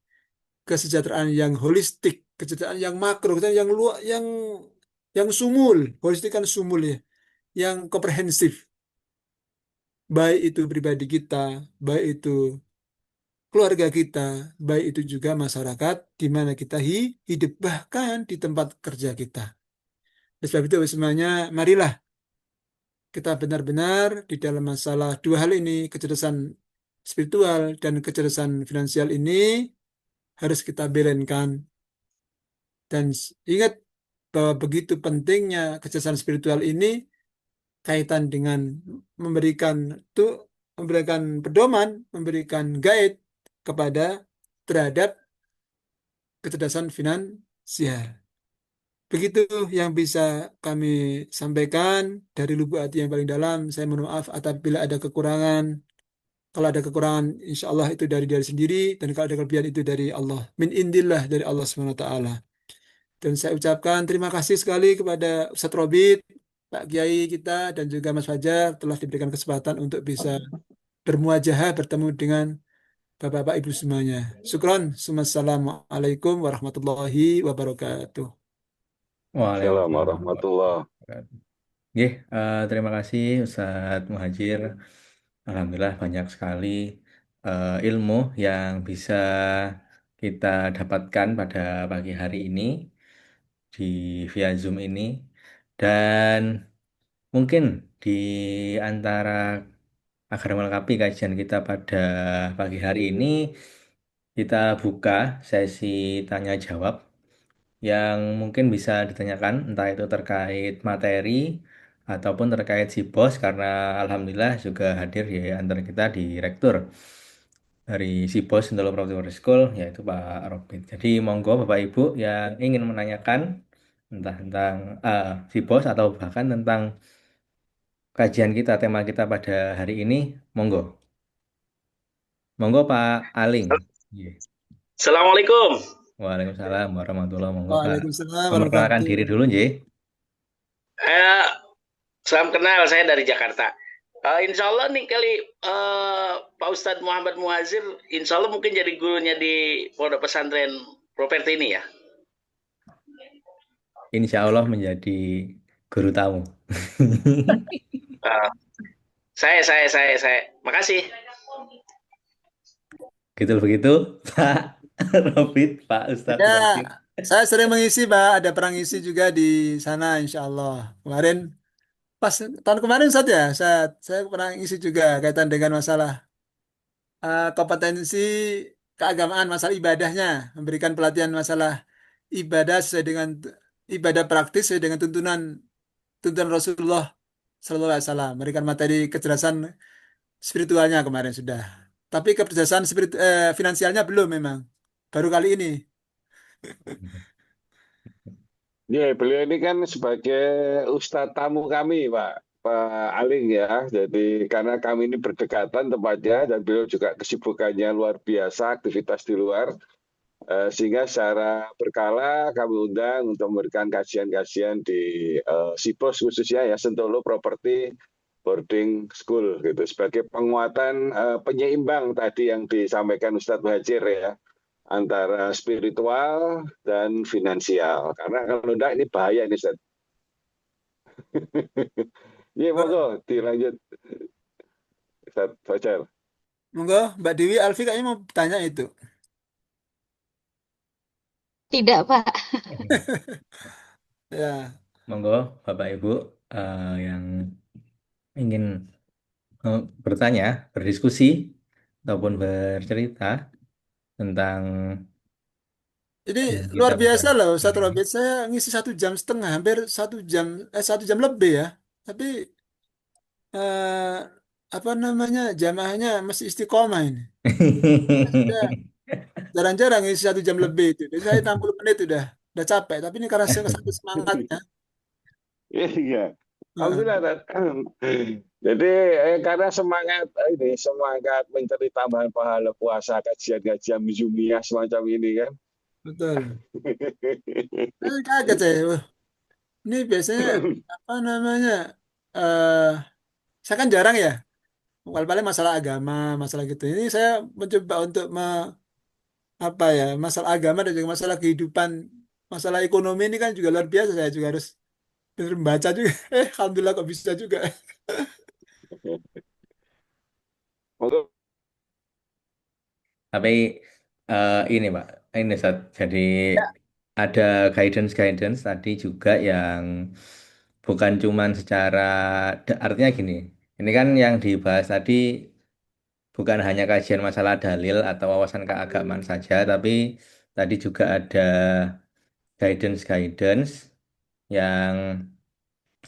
kesejahteraan yang holistik, kesejahteraan yang makro, kesejahteraan yang luas, yang sumul, holistik kan sumul ya, yang komprehensif, baik itu pribadi kita, baik itu keluarga kita, baik itu juga masyarakat di mana kita hidup, bahkan di tempat kerja kita. Oleh sebab itu semuanya, marilah kita benar-benar di dalam masalah dua hal ini, kecerdasan spiritual dan kecerdasan finansial ini harus kita belenkan. Dan ingat bahwa begitu pentingnya kecerdasan spiritual ini kaitan dengan memberikan tuh memberikan pedoman, memberikan guide kepada terhadap kecerdasan finansial. Begitu yang bisa kami sampaikan dari lubuk hati yang paling dalam. Saya mohon maaf apabila ada kekurangan. Kalau ada kekurangan, insya Allah itu dari diri sendiri. Dan kalau ada kelebihan itu dari Allah. Min indillah dari Allah SWT. Dan saya ucapkan terima kasih sekali kepada Ustadz Robit, Pak Kiai kita, dan juga Mas Fajar telah diberikan kesempatan untuk bisa bermuajahah bertemu dengan Bapak-Bapak Ibu semuanya. Syukron. Assalamualaikum warahmatullahi wabarakatuh. Assalamualaikum Waalaikumsalam warahmatullahi. warahmatullahi wabarakatuh. Nggih, terima kasih Ustadz Muhajir. Alhamdulillah banyak sekali ilmu yang bisa kita dapatkan pada pagi hari ini di via Zoom ini. Dan mungkin di antara agar melengkapi kajian kita pada pagi hari ini, kita buka sesi tanya jawab yang mungkin bisa ditanyakan, entah itu terkait materi ataupun terkait si bos, karena alhamdulillah juga hadir di antara kita direktur dari si bos Sintolo Property School, yaitu Pak Robin. Jadi monggo Bapak Ibu yang ingin menanyakan entah tentang si bos atau bahkan tentang kajian kita, tema kita pada hari ini, monggo. Monggo Pak Aling. Iya. Assalamualaikum. Waalaikumsalam warahmatullahi wabarakatuh. Monggo Pak. Waalaikumsalam Memperkenalkan diri warahmatullahi dulu, Nggih. Eh, Salam kenal, saya dari Jakarta. Insya Allah nih kali Pak Ustadz Muhammad Muhazir, Insya Allah mungkin jadi gurunya di Pondok Pesantren Properti ini ya. Insya Allah menjadi guru tamu. Eh, saya. Makasih. Gitu begitu, Pak Robit, Pak Ustadz Ya, Muhajir. saya sering mengisi, Pak. Ada perang isi juga di sana, insya Allah. Kemarin, pas tahun kemarin Ustaz ya, saya pernah isi juga kaitan dengan masalah kompetensi keagamaan, masalah ibadahnya, memberikan pelatihan masalah ibadah sesuai dengan ibadah praktis sesuai dengan tuntunan Rasulullah Sallallahu Alaihi Wasallam. Memberikan materi kecerdasan spiritualnya kemarin sudah. Tapi kecerdasan finansialnya belum memang. Baru kali ini. Ya, beliau ini kan sebagai ustadz tamu kami, Pak Aling ya. Jadi karena kami ini berdekatan tempatnya dan beliau juga kesibukannya luar biasa, aktivitas di luar. Sehingga secara berkala kami undang untuk memberikan kajian-kajian di SIPOS khususnya ya, Sentolo Property Boarding School gitu, sebagai penguatan penyeimbang tadi yang disampaikan Ustadz Muhajir ya, antara spiritual dan finansial. Karena kalau enggak ini bahaya ini Ustadz. Iya, monggo dilanjut Ustadz Fajar. Monggo, Mbak Dewi Alfi kayaknya mau tanya itu. Tidak, Pak. Ya, Monggo, Bapak Ibu yang ingin bertanya, berdiskusi, ataupun bercerita tentang ini yang kita luar biasa bahas. loh, Ustadz Robert. Saya ngisi 1 jam setengah, hampir 1 jam, 1 jam lebih ya. Tapi eh, apa namanya, jamaahnya masih istiqomah ini. Saya sudah jarang-jarang ngisi 1 jam lebih itu. Jadi saya 60 menit udah capek. Tapi ini karena saya satu semangatnya. Iya. Heeh, Alhamdulillah. Jadi karena semangat ini semangat mencari tambahan pahala puasa kajian-kajian Mizumiyah semacam ini kan. betul. Saya kaget saya. Wah, ini biasanya apa namanya? eh saya kan jarang ya. Paling masalah agama, masalah gitu. Ini saya mencoba untuk apa ya, masalah agama dan juga masalah kehidupan, masalah ekonomi ini kan juga luar biasa. Saya juga harus bener membaca juga. Alhamdulillah kok bisa juga. Monggo. Tapi ini Pak, ini Ustaz. Jadi Ya, ada guidance-guidance tadi juga yang bukan cuman secara, artinya gini, ini kan yang dibahas tadi bukan hanya kajian masalah dalil atau wawasan keagamaan saja, tapi tadi juga ada guidance-guidance yang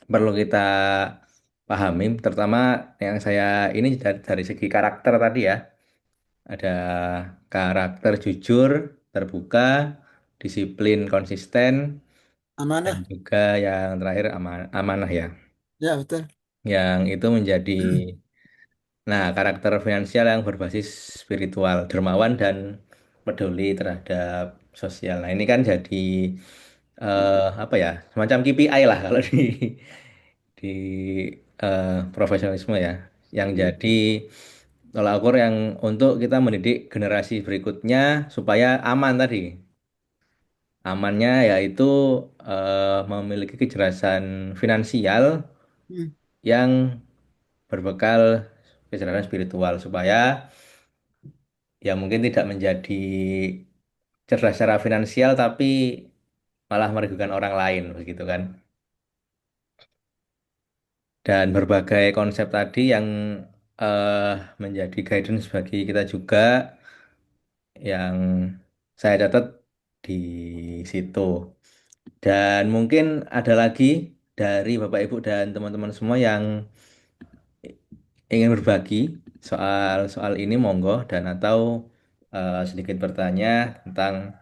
perlu kita pahami, terutama yang saya ini dari segi karakter tadi ya. Ada karakter jujur, terbuka, disiplin, konsisten, dan amanah. juga yang terakhir amanah ya. Ya, betul. Yang itu menjadi, nah, karakter finansial yang berbasis spiritual, dermawan dan peduli terhadap sosial. Nah, ini kan jadi apa ya, semacam KPI lah kalau di profesionalisme ya, yang jadi tolak ukur yang untuk kita mendidik generasi berikutnya supaya aman tadi. Amannya yaitu memiliki kejelasan finansial Hmm. yang berbekal kecerdasan spiritual supaya ya mungkin tidak menjadi cerdas secara finansial tapi malah merugikan orang lain begitu kan. Dan berbagai konsep tadi yang eh, menjadi guidance bagi kita juga yang saya catat di situ. Dan mungkin ada lagi dari Bapak Ibu dan teman-teman semua yang ingin berbagi soal ini monggo dan atau sedikit bertanya tentang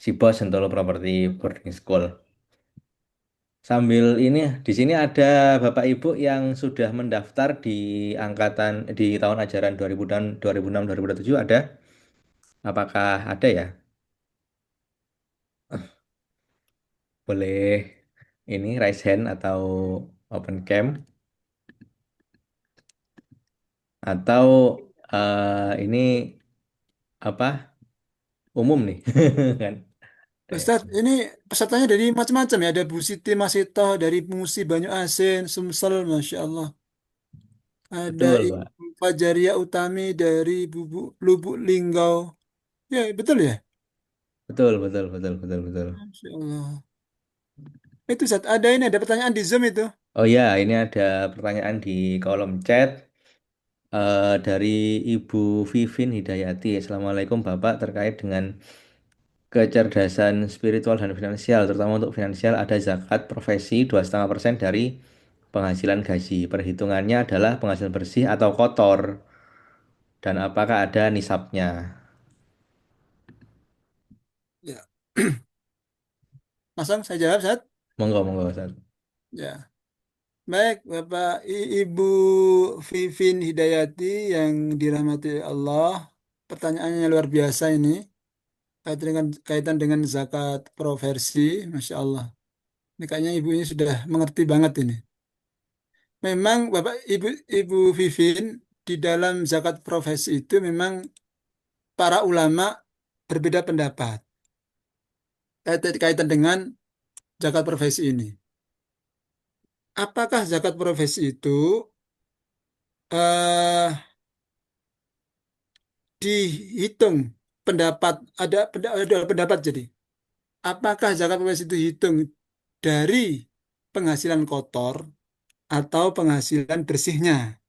si bos Sentolo Property Boarding School. Sambil ini di sini ada Bapak Ibu yang sudah mendaftar di angkatan di tahun ajaran 2006 2007 ada? Apakah ada ya? Boleh ini raise hand atau open cam atau ini apa umum nih kan? Ustadz, ini pesertanya dari macam-macam ya. Ada Bu Siti Masito dari Musi Banyu Asin, Sumsel, Masya Allah. Ada Betul, Pak. Ibu Fajaria Utami dari Lubuk Linggau. Ya, betul ya? Betul, betul, betul, betul, betul. Masya Allah. Itu Ustadz, ada ini, ada pertanyaan di Zoom itu. Oh ya, ini ada pertanyaan di kolom chat dari Ibu Vivin Hidayati. Assalamualaikum Bapak, terkait dengan kecerdasan spiritual dan finansial, terutama untuk finansial ada zakat profesi 2,5% dari penghasilan gaji. Perhitungannya adalah penghasilan bersih atau kotor dan apakah ada nisabnya? Ya. Langsung saya jawab, Ustadz. Monggo, monggo, Ustaz. Ya. Baik, Bapak Ibu Vivin Hidayati yang dirahmati Allah. Pertanyaannya luar biasa ini. kaitan dengan zakat profesi, Masya Allah. Ini kayaknya ibu ini sudah mengerti banget ini. Memang Bapak Ibu Vivin di dalam zakat profesi itu memang para ulama berbeda pendapat kaitan dengan zakat profesi ini. Apakah zakat profesi itu eh, dihitung ada pendapat jadi apakah zakat profesi itu dihitung dari penghasilan kotor atau penghasilan bersihnya?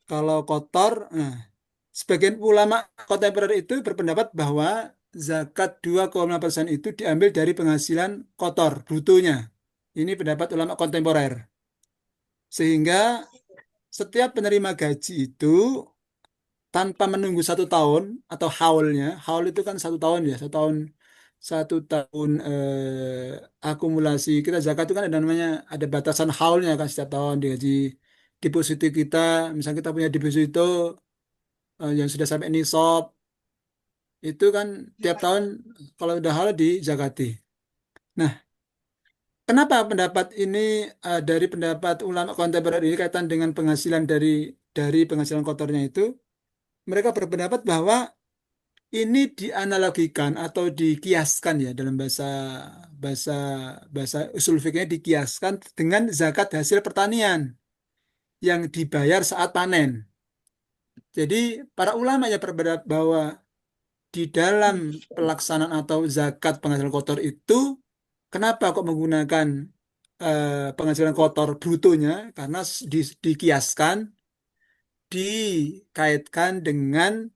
Kalau kotor, nah, sebagian ulama kontemporer itu berpendapat bahwa zakat 2,5% itu diambil dari penghasilan kotor, brutonya. Ini pendapat ulama kontemporer. Sehingga setiap penerima gaji itu tanpa menunggu 1 tahun atau haulnya, haul itu kan 1 tahun ya, 1 tahun akumulasi kita zakat itu kan ada namanya ada batasan haulnya kan setiap tahun digaji deposito kita, misalnya kita punya deposito yang sudah sampai nisab itu kan tiap tahun kalau udah halal dizakati. Nah, kenapa pendapat ini dari pendapat ulama kontemporer ini kaitan dengan penghasilan dari penghasilan kotornya itu, mereka berpendapat bahwa ini dianalogikan atau dikiaskan ya dalam bahasa bahasa bahasa usul fikihnya dikiaskan dengan zakat hasil pertanian yang dibayar saat panen. Jadi para ulama yang berpendapat bahwa di dalam pelaksanaan atau zakat penghasilan kotor itu, kenapa kok menggunakan penghasilan kotor brutonya? Karena dikiaskan, dikaitkan dengan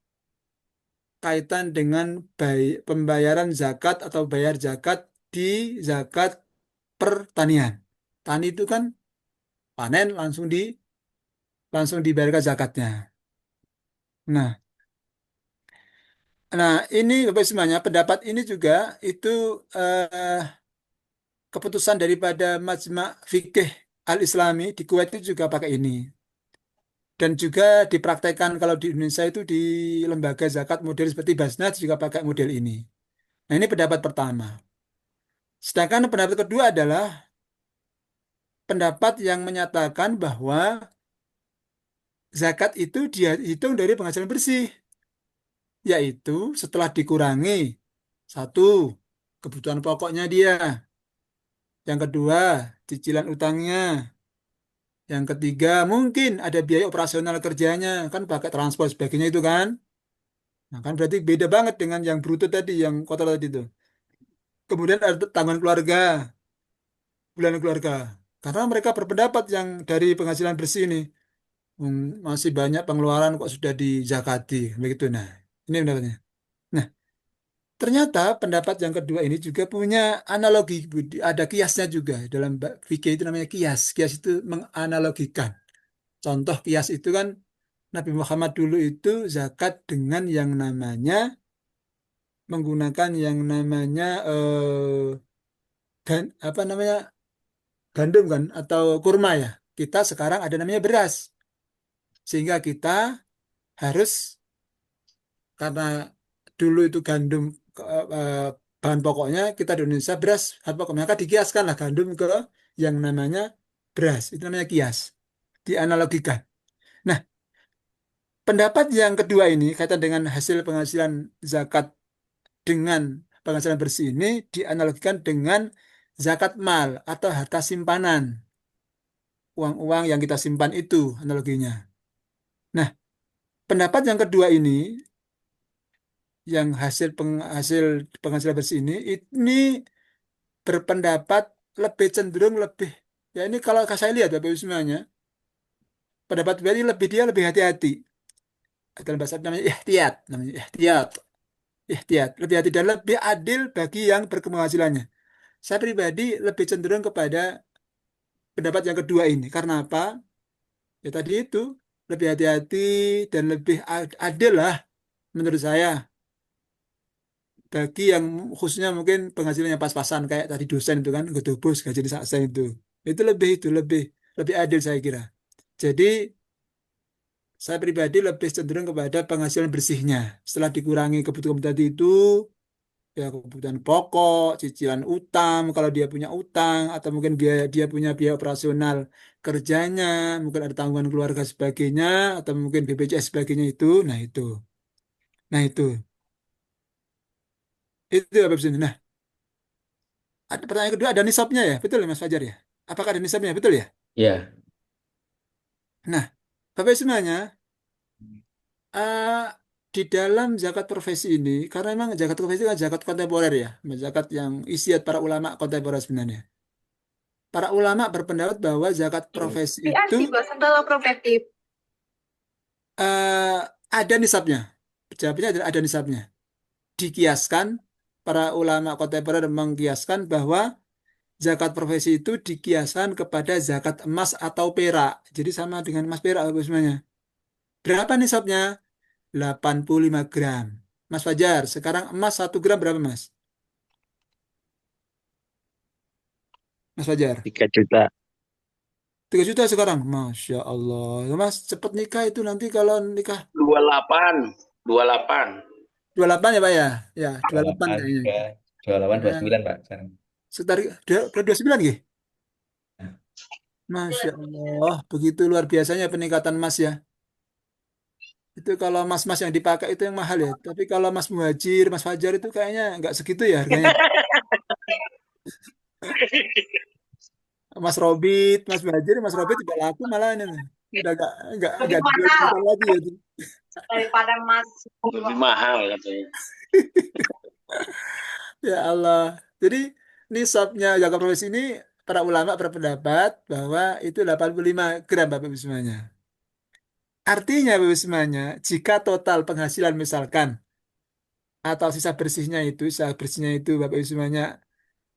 kaitan dengan pembayaran zakat atau bayar zakat di zakat pertanian. Tani itu kan panen langsung dibayarkan zakatnya. Nah, nah ini Bapak semuanya pendapat ini juga itu keputusan daripada Majma' Fikih Al-Islami di Kuwait itu juga pakai ini. Dan juga dipraktekkan kalau di Indonesia itu di lembaga zakat model seperti Basnas juga pakai model ini. Nah ini pendapat pertama. Sedangkan pendapat kedua adalah pendapat yang menyatakan bahwa zakat itu dia hitung dari penghasilan bersih. Yaitu setelah dikurangi satu, kebutuhan pokoknya dia. Yang kedua, cicilan utangnya. Yang ketiga, mungkin ada biaya operasional kerjanya, kan pakai transport sebagainya itu kan. Nah, kan berarti beda banget dengan yang bruto tadi, yang kotor tadi itu. Kemudian ada tanggungan keluarga, bulanan keluarga. Karena mereka berpendapat yang dari penghasilan bersih ini, masih banyak pengeluaran kok sudah dizakati, begitu. Nah, ini pendapatnya. Nah, ternyata pendapat yang kedua ini juga punya analogi, Budi. Ada kiasnya juga. Dalam fikih itu namanya kias. Kias itu menganalogikan. Contoh kias itu kan Nabi Muhammad dulu itu zakat dengan yang namanya menggunakan yang namanya apa namanya gandum kan atau kurma ya. Kita sekarang ada namanya beras. Sehingga kita harus karena dulu itu gandum eh, bahan pokoknya kita di Indonesia beras bahan pokoknya maka dikiaskanlah gandum ke yang namanya beras. Itu namanya kias. Dianalogikan. Nah, pendapat yang kedua ini kaitan dengan hasil penghasilan zakat dengan penghasilan bersih ini dianalogikan dengan zakat mal atau harta simpanan. Uang-uang yang kita simpan itu analoginya. Nah, pendapat yang kedua yang hasil penghasilan bersih ini berpendapat lebih cenderung lebih ya ini kalau saya lihat Bapak Ibu semuanya pendapat beliau ini dia lebih hati-hati dalam bahasa Arab namanya ihtiyat lebih hati dan lebih adil bagi yang berpenghasilannya. Saya pribadi lebih cenderung kepada pendapat yang kedua ini. Karena apa? Ya tadi itu lebih hati-hati dan lebih adil lah menurut saya bagi yang khususnya mungkin penghasilannya pas-pasan kayak tadi dosen itu kan gedobos gaji di saksen itu lebih lebih adil saya kira. Jadi Saya pribadi lebih cenderung kepada penghasilan bersihnya. Setelah dikurangi kebutuhan tadi itu, ya kebutuhan pokok, cicilan utang, kalau dia punya utang, atau mungkin dia punya biaya operasional kerjanya, mungkin ada tanggungan keluarga sebagainya, atau mungkin BPJS sebagainya itu, nah itu apa sih? Nah, pertanyaan kedua ada nisabnya ya, betul ya Mas Fajar ya? Apakah ada nisabnya, betul ya? Ya, Nah, Bapak semuanya, eh, di dalam zakat profesi ini, karena memang zakat profesi kan zakat kontemporer ya, zakat yang istiadat para ulama kontemporer sebenarnya. Para ulama berpendapat bahwa zakat profesi itu eh, ada nisabnya. Jawabannya adalah ada nisabnya. Dikiaskan, para ulama kontemporer mengkiaskan bahwa zakat profesi itu dikiaskan kepada zakat emas atau perak. Jadi sama dengan emas perak Bapak semuanya. Berapa nisabnya? 85 gram. Mas Fajar, sekarang emas 1 gram berapa Mas? Mas Fajar, 3 juta. 3 juta sekarang. Masya Allah. Mas, cepet nikah itu nanti kalau nikah 28, 28. 28 ya Pak ya? Ya, 28 28, kayaknya. 28, Ya, 29 Pak sekarang. sekitar 29 gitu. Masya Allah, begitu luar biasanya peningkatan emas ya. Itu kalau mas-mas yang dipakai itu yang mahal ya. Tapi kalau Mas Muhajir, Mas Fajar itu kayaknya nggak segitu ya harganya. Mas Muhajir, Mas Robit tidak laku malah ini. Udah nggak dijual lagi ya. Lebih mahal katanya. Ya Allah. Jadi nisabnya zakat profesi ini para ulama berpendapat bahwa itu 85 gram Bapak Ibu semuanya. Artinya Bapak Ibu semuanya, jika total penghasilan misalkan atau sisa bersihnya itu Bapak Ibu semuanya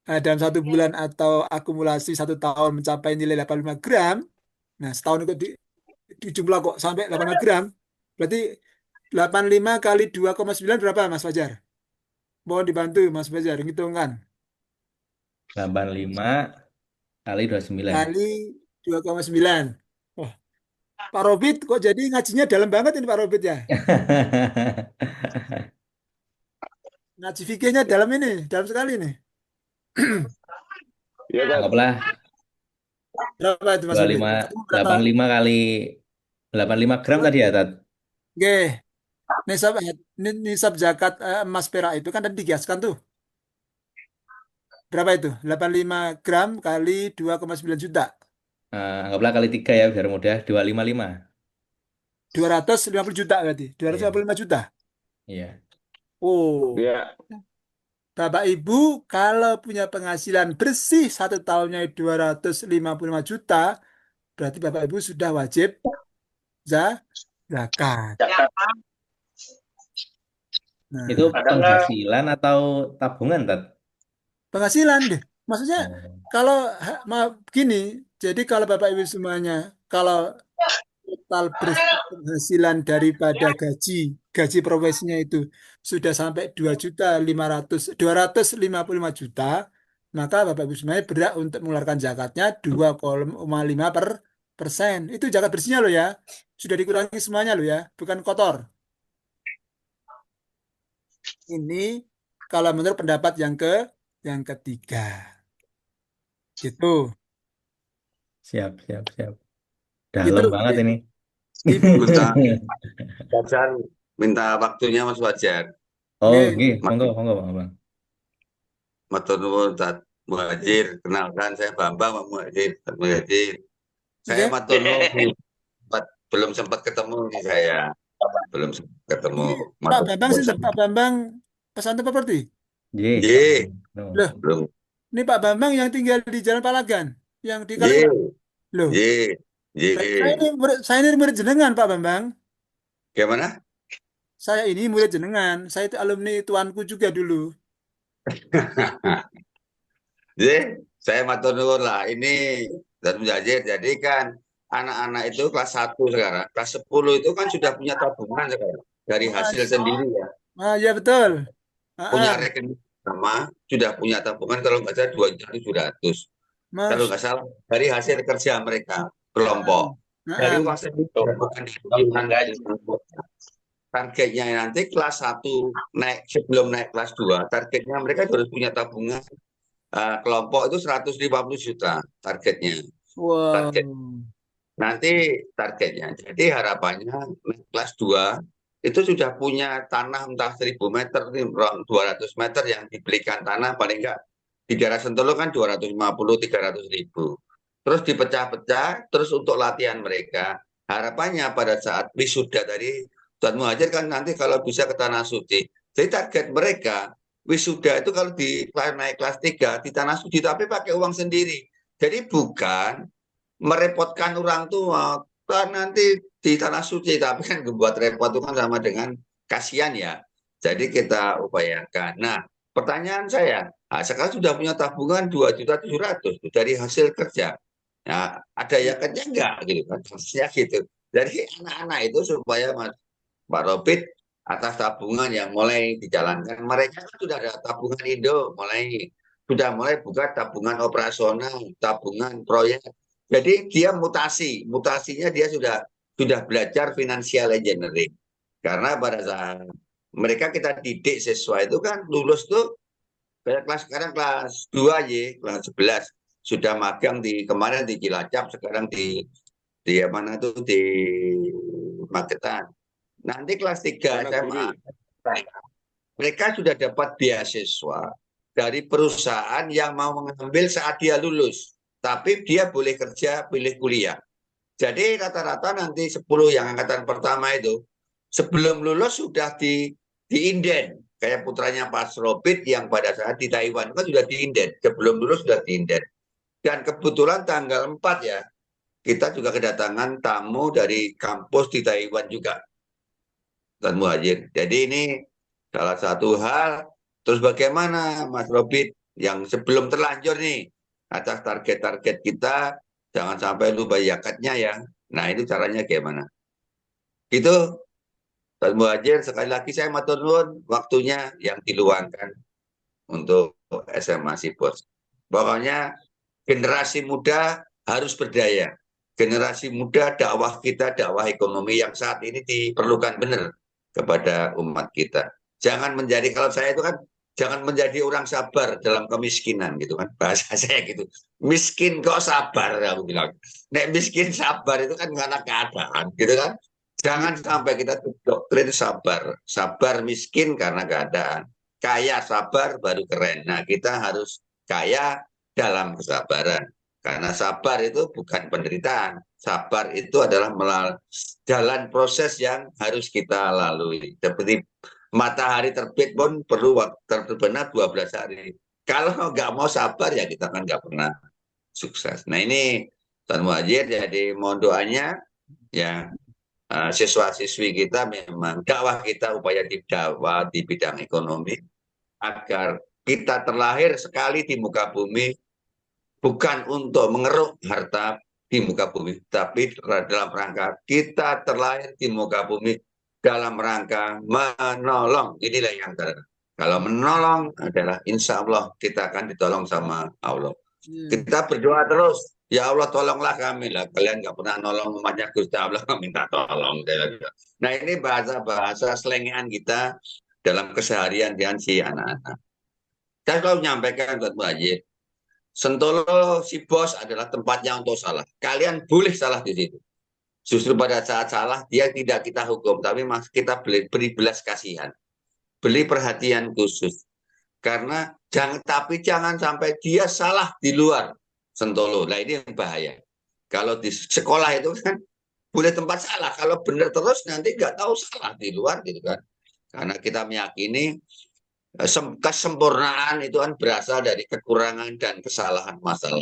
dalam 1 bulan atau akumulasi 1 tahun mencapai nilai 85 gram, nah setahun itu di jumlah kok sampai 85 gram, berarti 85 kali 2,9 berapa Mas Fajar? Mohon dibantu Mas Fajar, hitungkan. 85 kali 29. Kali 2,9. Oh, Pak Robit kok jadi ngajinya dalam banget ini Pak Robit ya? Ngaji fikihnya dalam ini, dalam sekali nih. Ya, Tad. Anggaplah Berapa itu Mas Robit? 25, Berapa? 85 kali 85 gram tadi ya, Tat? Oke, nisab, nisab zakat emas perak itu kan tadi digiaskan tuh. Berapa itu? 85 gram kali 2,9 juta. Anggaplah kali 3 ya, biar mudah. 255. 250 juta berarti. Iya, 255 juta. iya. Oh, Ya, Bapak Ibu kalau punya penghasilan bersih 1 tahunnya 255 juta, berarti Bapak Ibu sudah wajib zakat. Itu Nah, Ada nggak? penghasilan atau tabungan, Tat? penghasilan deh. Maksudnya Oh, kalau maaf gini, jadi kalau Bapak Ibu semuanya, kalau total penghasilan daripada gaji profesinya itu sudah sampai 2,5 juta, maka Bapak Ibu semuanya berhak untuk mengeluarkan zakatnya 2,5%. Itu zakat bersihnya loh ya. Sudah dikurangi semuanya loh ya, bukan kotor. Ini kalau menurut pendapat yang ketiga. Gitu. siap, siap, siap. Gitu. Dalam banget ini. Ibu. Ustaz Fajar minta waktunya Mas Fajar. Oh, Nggih. oke. Monggo, monggo, Bang. Bang. Matur nuwun Ustaz Muhajir. Kenalkan saya Bambang Pak Muhajir. Ustaz Muhajir. Saya Oke. matur nuwun. Belum sempat ketemu nih saya. Belum sempat ketemu. Ini Pak Matur Bambang sih, nuwun. Pak Bambang pesantren properti. Ye, Ye, no. Loh, belum. ini Pak Bambang yang tinggal di Jalan Palagan, yang di Ye, Kaliurang. Loh, ye, ye. saya ini murid jenengan Pak Bambang. Gimana? Saya ini murid jenengan. Saya itu alumni tuanku juga dulu. Ye, saya matur nuwun lah. Ini Ustaz Muhajir. Jadi kan anak-anak itu kelas 1 sekarang. Kelas 10 itu kan sudah punya tabungan sekarang. Dari hasil sendiri ya. Ah, ya betul. Punya Ah, rekening sama, sudah punya tabungan kalau nggak salah 2.700.000. Kalau Mas, nggak salah dari hasil kerja mereka kelompok. dari Nah, uang sendiri, bukan dari iuran dari targetnya nanti kelas 1 naik sebelum naik kelas 2 targetnya mereka harus punya tabungan kelompok itu 150 juta targetnya. wow. Target nanti targetnya. Jadi harapannya naik kelas 2 itu sudah punya tanah entah 1000 meter, 200 meter yang dibelikan tanah paling enggak di daerah Sentolo kan 250-300 ribu. Terus dipecah-pecah, terus untuk latihan mereka. Harapannya pada saat wisuda tadi, Tuan Muhajir kan nanti kalau bisa ke Tanah Suci. Jadi target mereka, wisuda itu kalau di naik kelas 3 di Tanah Suci, tapi pakai uang sendiri. Jadi bukan merepotkan orang tua, kan nanti di Tanah Suci, tapi kan buat repot itu kan sama dengan kasihan ya. Jadi kita upayakan. Nah, pertanyaan saya, sekarang sudah punya tabungan 2.700.000 dari hasil kerja. Nah, ada yakatnya enggak gitu kan? Harusnya gitu. Jadi anak-anak itu supaya Pak Robit atas tabungan yang mulai dijalankan, mereka kan sudah ada tabungan Indo, sudah mulai buka tabungan operasional, tabungan proyek. Jadi dia mutasinya dia sudah belajar financial engineering. Karena pada saat mereka kita didik siswa itu kan lulus tuh kayak sekarang kelas 2 aja, kelas 11 sudah magang di kemarin di Cilacap, sekarang di mana tuh di Magetan. Nanti kelas 3 SMA mereka sudah dapat beasiswa dari perusahaan yang mau mengambil saat dia lulus, tapi dia boleh kerja, pilih kuliah. Jadi rata-rata nanti 10 yang angkatan pertama itu sebelum lulus sudah diinden. Kayak putranya Pak Robit yang pada saat di Taiwan kan sudah diinden. Sebelum lulus sudah diinden. Dan kebetulan tanggal 4 ya, kita juga kedatangan tamu dari kampus di Taiwan juga. Dan Muhajir. Jadi ini salah satu hal. Terus bagaimana Mas Robit yang sebelum terlanjur nih atas target-target kita, jangan sampai lupa yakatnya ya. Nah itu caranya gimana? Itu Mas Muhajir, sekali lagi saya matur nuwun waktunya yang diluangkan untuk SMA Sipos. Pokoknya generasi muda harus berdaya. Generasi muda dakwah kita, dakwah ekonomi yang saat ini diperlukan benar kepada umat kita. Jangan menjadi, kalau saya itu kan, jangan menjadi orang sabar dalam kemiskinan gitu kan. Bahasa saya gitu. Miskin kok sabar, aku bilang. Nek miskin sabar itu kan karena keadaan gitu kan. Jangan sampai kita doktrin sabar. Sabar miskin karena keadaan. Kaya sabar baru keren. Nah kita harus kaya dalam kesabaran. Karena sabar itu bukan penderitaan. Sabar itu adalah jalan proses yang harus kita lalui. Seperti matahari terbit pun perlu waktu terbenam 12 hari. Kalau nggak mau sabar ya kita kan nggak pernah sukses. Nah ini Tuan Muhajir, jadi mohon doanya ya siswa-siswi kita memang dakwah kita upaya dakwah di bidang ekonomi agar kita terlahir sekali di muka bumi bukan untuk mengeruk harta di muka bumi, tapi dalam rangka kita terlahir di muka bumi dalam rangka menolong. Inilah yang kalau menolong adalah insya Allah kita akan ditolong sama Allah. Kita berdoa terus, ya Allah tolonglah kami lah. Kalian nggak pernah nolong umatnya Gusti Allah, minta tolong. Nah ini bahasa-bahasa selengean kita dalam keseharian dengan si anak-anak. Saya selalu menyampaikan buat Muhajir, Sentolo Sipos adalah tempatnya untuk salah. Kalian boleh salah di situ. Justru pada saat salah, dia tidak kita hukum, tapi kita beri belas kasihan, beri perhatian khusus. Karena jangan sampai dia salah di luar Sentolo. Nah ini yang bahaya. Kalau di sekolah itu kan boleh tempat salah. Kalau benar terus nanti nggak tahu salah di luar gitu kan. Karena kita meyakini kesempurnaan itu kan berasal dari kekurangan dan kesalahan masalah.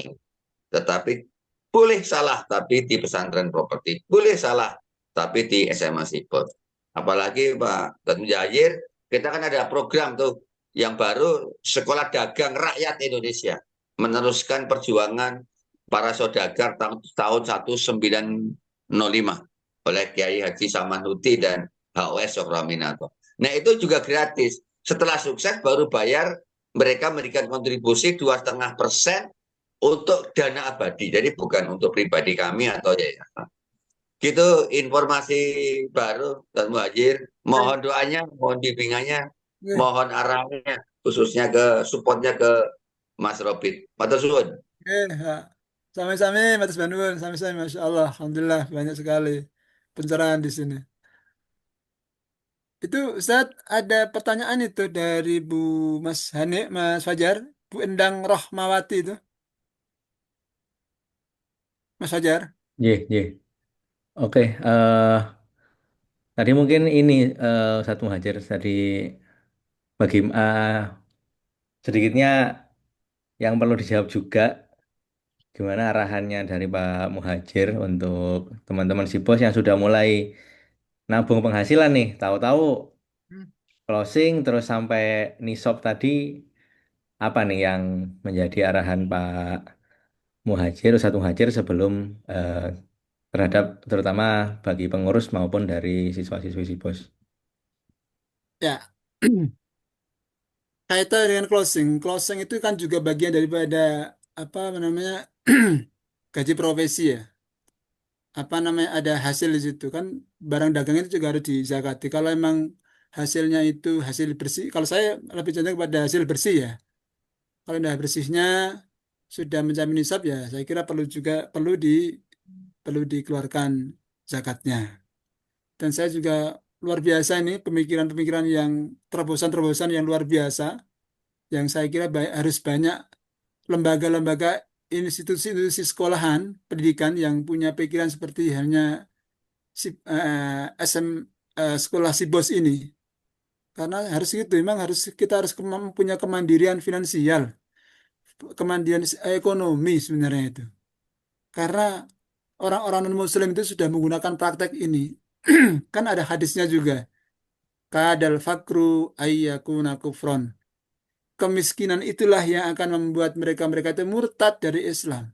Tetapi boleh salah tapi di pesantren properti, boleh salah tapi di SMA Sipos. Apalagi Pak Tuan Muhajir, kita kan ada program tuh yang baru Sekolah Dagang Rakyat Indonesia, meneruskan perjuangan para saudagar tahun 1905 oleh Kiai Haji Samanuti dan HOS Sokraminato. Nah itu juga gratis. Setelah sukses baru bayar, mereka memberikan kontribusi 2,5% untuk dana abadi. Jadi bukan untuk pribadi kami atau yayasan. Gitu informasi baru dan Muhajir. Mohon doanya, mohon bimbingannya, Oke, mohon arahannya, khususnya ke supportnya ke Mas Robin. Matur suwun. oke, ya. Sami-sami, Mas Banun, sami-sami, Masya Allah, Alhamdulillah, banyak sekali pencerahan di sini. Itu Ustaz ada pertanyaan itu dari Bu Mas Hani, Mas Fajar, Bu Endang Rohmawati itu, Mas Fajar. Ye, ye. Oke, tadi mungkin ini satu Hajar tadi bagi sedikitnya yang perlu dijawab juga gimana arahannya dari Pak Muhajir untuk teman-teman si bos yang sudah mulai nabung penghasilan nih, tahu-tahu Hmm. closing terus sampai nisab tadi apa nih yang menjadi arahan Pak Muhajir, Ustadz Muhajir sebelum eh, terhadap terutama bagi pengurus maupun dari siswa-siswi si bos. Ya, kaitan dengan closing. Closing itu kan juga bagian daripada apa namanya gaji profesi ya. Apa namanya ada hasil di situ kan barang dagang itu juga harus dizakati. Kalau emang hasilnya itu hasil bersih, kalau saya lebih condong pada hasil bersih ya. Kalau udah bersihnya sudah mencapai nisab ya, saya kira perlu dikeluarkan zakatnya. Dan saya juga luar biasa ini pemikiran-pemikiran yang terobosan-terobosan yang luar biasa yang saya kira harus banyak lembaga-lembaga institusi-institusi sekolahan pendidikan yang punya pikiran seperti halnya SM sekolah si bos ini karena harus gitu memang kita harus punya kemandirian finansial kemandirian ekonomi sebenarnya itu karena orang-orang non muslim itu sudah menggunakan praktek ini kan ada hadisnya juga kadal fakru ayyakuna kufron kemiskinan itulah yang akan membuat mereka-mereka itu murtad dari Islam.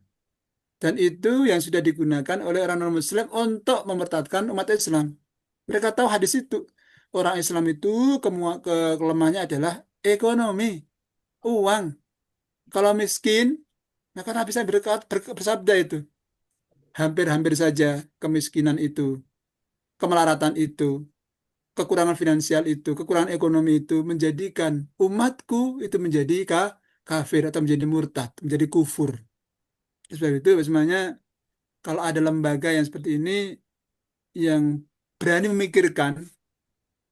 Dan itu yang sudah digunakan oleh orang non-Muslim untuk memurtadkan umat Islam. Mereka tahu hadis itu. Orang Islam itu kelemahannya adalah ekonomi, uang. Kalau miskin, maka Nabi saya bersabda itu. Hampir-hampir saja kemiskinan itu, kemelaratan itu, kekurangan finansial itu, kekurangan ekonomi itu menjadikan umatku itu menjadi kafir atau menjadi murtad, menjadi kufur. Sebab itu sebenarnya kalau ada lembaga yang seperti ini yang berani memikirkan,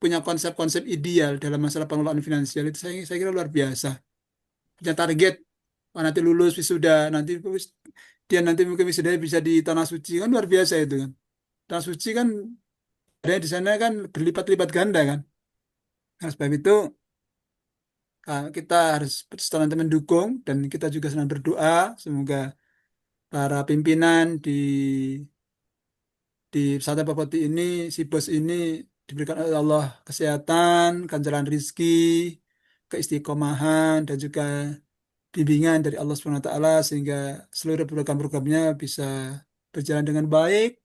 punya konsep-konsep ideal dalam masalah pengelolaan finansial itu saya kira luar biasa. Punya target, oh, nanti lulus wisuda, dia nanti mungkin wisuda bisa di tanah suci kan luar biasa itu kan. Tanah suci kan ada di sana kan berlipat-lipat ganda kan. Nah, sebab itu kita harus teman-teman dukung dan kita juga senang berdoa semoga para pimpinan di pesantren Papati ini, si bos ini diberikan oleh Allah kesehatan, ganjaran rizki, keistiqomahan, dan juga bimbingan dari Allah Subhanahu Wa Taala sehingga seluruh program-programnya bisa berjalan dengan baik,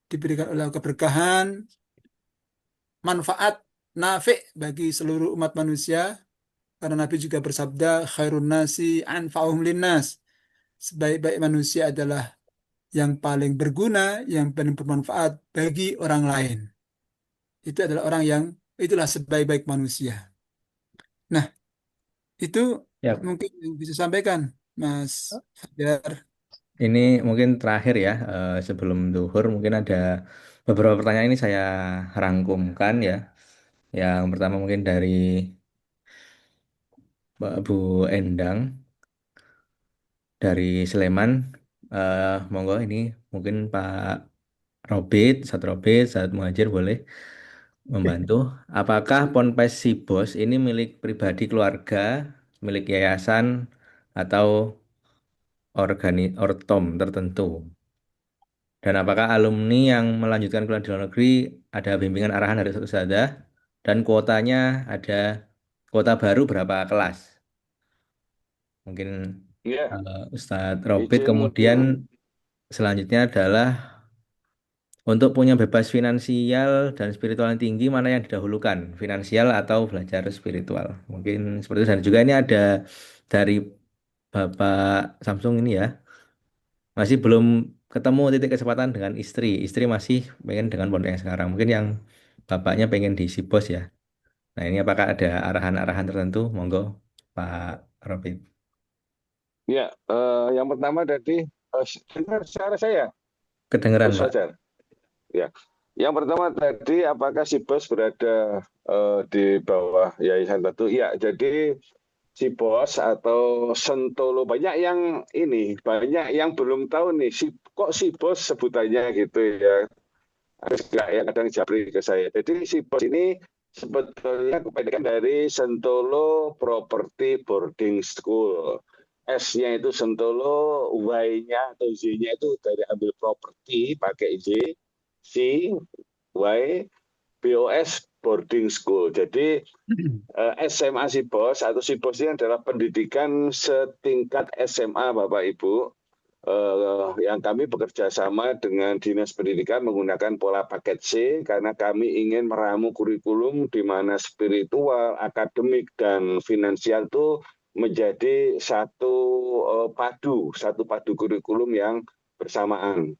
diberikan oleh keberkahan, manfaat, nafi bagi seluruh umat manusia. Karena Nabi juga bersabda, khairun nasi anfa'uhum linnas. Sebaik-baik manusia adalah yang paling berguna, yang paling bermanfaat bagi orang lain. Itu adalah orang yang itulah sebaik-baik manusia. Nah, itu Ya, mungkin yang bisa sampaikan, Mas Fajar. ini mungkin terakhir ya, sebelum duhur mungkin ada beberapa pertanyaan ini saya rangkumkan ya. Yang pertama mungkin dari Bu Endang dari Sleman. Monggo ini mungkin Pak Robit, Saat Robit, Saat Muhajir boleh membantu. Apakah Ponpes Sibos ini milik pribadi keluarga, milik yayasan, atau ortom tertentu? Dan apakah alumni yang melanjutkan kuliah di luar negeri ada bimbingan arahan dari satu ustadzah dan kuotanya ada kuota baru berapa kelas? Mungkin Ya, Ustadz Robit izin kemudian mungkin selanjutnya adalah untuk punya bebas finansial dan spiritual yang tinggi, mana yang didahulukan, finansial atau belajar spiritual? Mungkin seperti itu. Dan juga ini ada dari Bapak Samsung ini ya, Masih belum ketemu titik kesempatan dengan istri. Istri masih pengen dengan pondok yang sekarang. Mungkin yang bapaknya pengen di Sibos ya. Nah, ini apakah ada arahan-arahan tertentu? Monggo, Pak Robin. Ya, yang pertama tadi dengar suara saya, Kedengeran, Gus Pak. Fajar. Ya, yang pertama tadi apakah si bos berada di bawah Yayasan Batu? Ya, jadi si bos atau Sentolo banyak yang belum tahu nih kok si bos sebutannya gitu ya. Harus nggak ya kadang japri ke saya. Jadi si bos ini sebetulnya kependekan dari Sentolo Property Boarding School. S-nya itu Sentolo, Y-nya atau Z-nya itu dari ambil properti pakai Z, C, Y, BOS Boarding School. Jadi SMA Sibos atau Sibos ini adalah pendidikan setingkat SMA Bapak Ibu, yang kami bekerja sama dengan Dinas Pendidikan menggunakan pola paket C karena kami ingin meramu kurikulum di mana spiritual, akademik, dan finansial itu menjadi satu padu kurikulum yang bersamaan.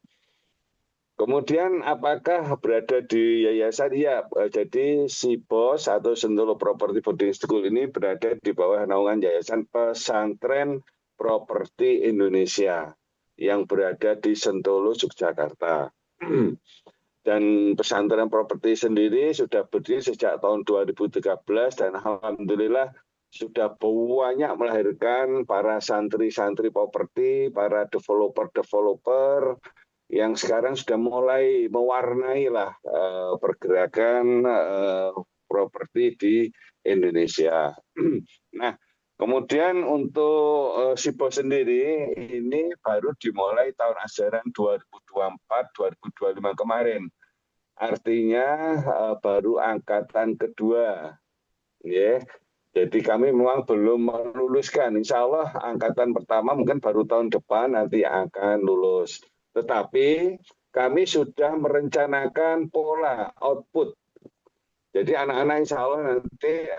Kemudian apakah berada di yayasan? Iya, jadi si BOS atau Sentolo Property Boarding School ini berada di bawah naungan Yayasan Pesantren Properti Indonesia yang berada di Sentolo, Yogyakarta. Dan pesantren properti sendiri sudah berdiri sejak tahun 2013 dan alhamdulillah sudah banyak melahirkan para santri-santri properti, para developer-developer yang sekarang sudah mulai mewarnai lah pergerakan properti di Indonesia. Nah, kemudian untuk SIBO sendiri ini baru dimulai tahun ajaran 2024-2025 kemarin. Artinya baru angkatan kedua. Ya. Jadi kami memang belum meluluskan. Insya Allah angkatan pertama mungkin baru tahun depan nanti akan lulus. Tetapi kami sudah merencanakan pola output. Jadi anak-anak insya Allah nanti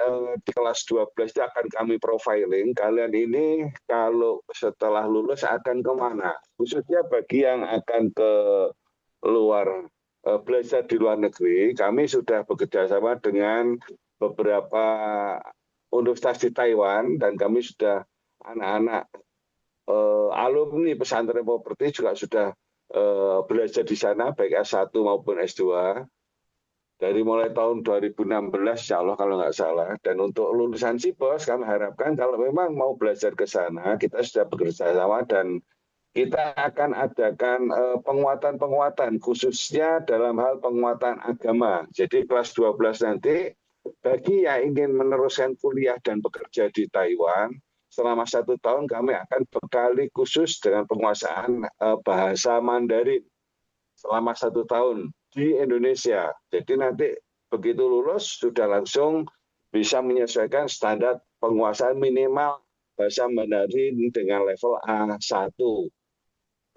di kelas 12 itu akan kami profiling. Kalian ini kalau setelah lulus akan kemana? Khususnya bagi yang akan ke luar, belajar di luar negeri, kami sudah bekerja sama dengan beberapa universitas di Taiwan dan kami sudah anak-anak alumni pesantren properti juga sudah belajar di sana baik S1 maupun S2 dari mulai tahun 2016 insya Allah kalau nggak salah. Dan untuk lulusan Sibos kami harapkan kalau memang mau belajar ke sana kita sudah bekerja sama dan kita akan adakan penguatan-penguatan khususnya dalam hal penguatan agama. Jadi kelas 12 nanti bagi yang ingin meneruskan kuliah dan bekerja di Taiwan, selama 1 tahun kami akan bekali khusus dengan penguasaan bahasa Mandarin selama 1 tahun di Indonesia. Jadi nanti begitu lulus sudah langsung bisa menyesuaikan standar penguasaan minimal bahasa Mandarin dengan level A1.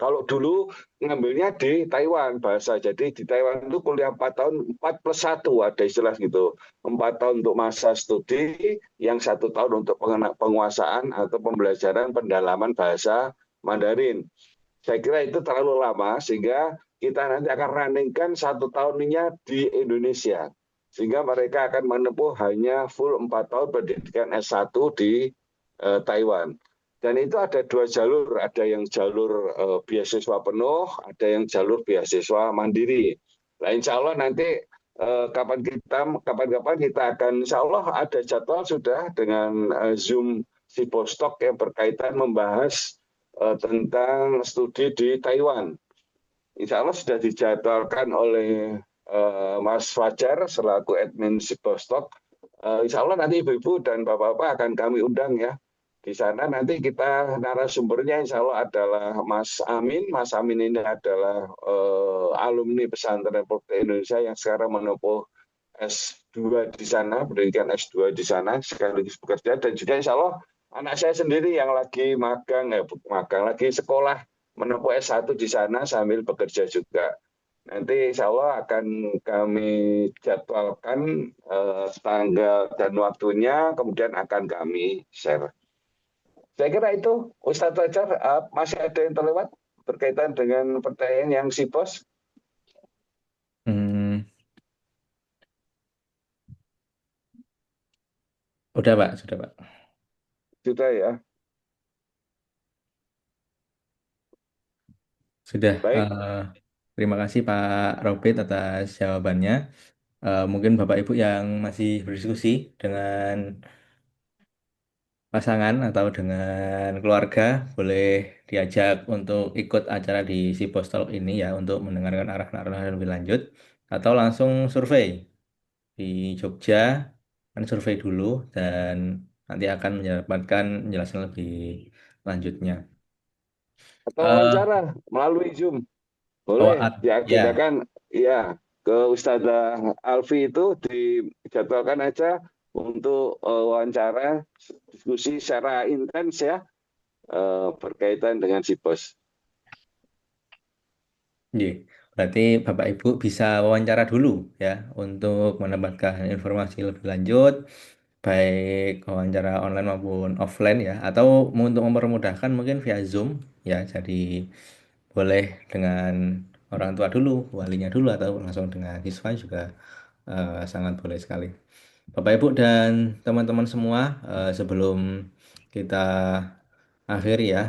Kalau dulu ngambilnya di Taiwan bahasa, jadi di Taiwan itu kuliah 4 tahun, 4+1 ada istilah gitu. 4 tahun untuk masa studi, yang 1 tahun untuk penguasaan atau pembelajaran pendalaman bahasa Mandarin. Saya kira itu terlalu lama sehingga kita nanti akan runningkan 1 tahunnya di Indonesia. Sehingga mereka akan menempuh hanya full 4 tahun pendidikan S1 di Taiwan. Dan itu ada 2 jalur, ada yang jalur beasiswa penuh, ada yang jalur beasiswa mandiri. Nah, insya Allah nanti kapan-kapan kita akan, insya Allah ada jadwal sudah dengan Zoom Sibostok yang berkaitan membahas tentang studi di Taiwan. Insya Allah sudah dijadwalkan oleh Mas Fajar selaku admin Sibostok. Insya Allah nanti ibu-ibu dan bapak-bapak akan kami undang ya. Di sana nanti kita narasumbernya insya Allah adalah Mas Amin. Mas Amin ini adalah alumni pesantren properti Indonesia yang sekarang menempuh S2 di sana, pendidikan S2 di sana, sekaligus bekerja. Dan juga insya Allah anak saya sendiri yang lagi lagi sekolah menempuh S1 di sana sambil bekerja juga. Nanti insya Allah akan kami jadwalkan tanggal dan waktunya, kemudian akan kami share. Saya kira itu, Ustadz Fajar, masih ada yang terlewat? berkaitan dengan pertanyaan yang SIPOS? Hmm, udah Pak, sudah Pak. Sudah ya. Sudah. Baik. Terima kasih Pak Robert atas jawabannya. Mungkin Bapak Ibu yang masih berdiskusi dengan pasangan atau dengan keluarga boleh diajak untuk ikut acara di si Postal ini ya untuk mendengarkan arahan-arahan lebih lanjut atau langsung survei di Jogja kan survei dulu dan nanti akan mendapatkan penjelasan lebih lanjutnya. Atau Eh wawancara melalui Zoom. oh, Boleh ya, diagendakan ya ke Ustazah Alfi itu dijadwalkan aja untuk wawancara diskusi secara intens ya berkaitan dengan SIPOS. iya. Berarti Bapak Ibu bisa wawancara dulu ya untuk mendapatkan informasi lebih lanjut baik wawancara online maupun offline ya atau untuk mempermudahkan mungkin via Zoom ya jadi boleh dengan orang tua dulu walinya dulu atau langsung dengan siswa juga sangat boleh sekali Bapak Ibu dan teman-teman semua sebelum kita akhiri ya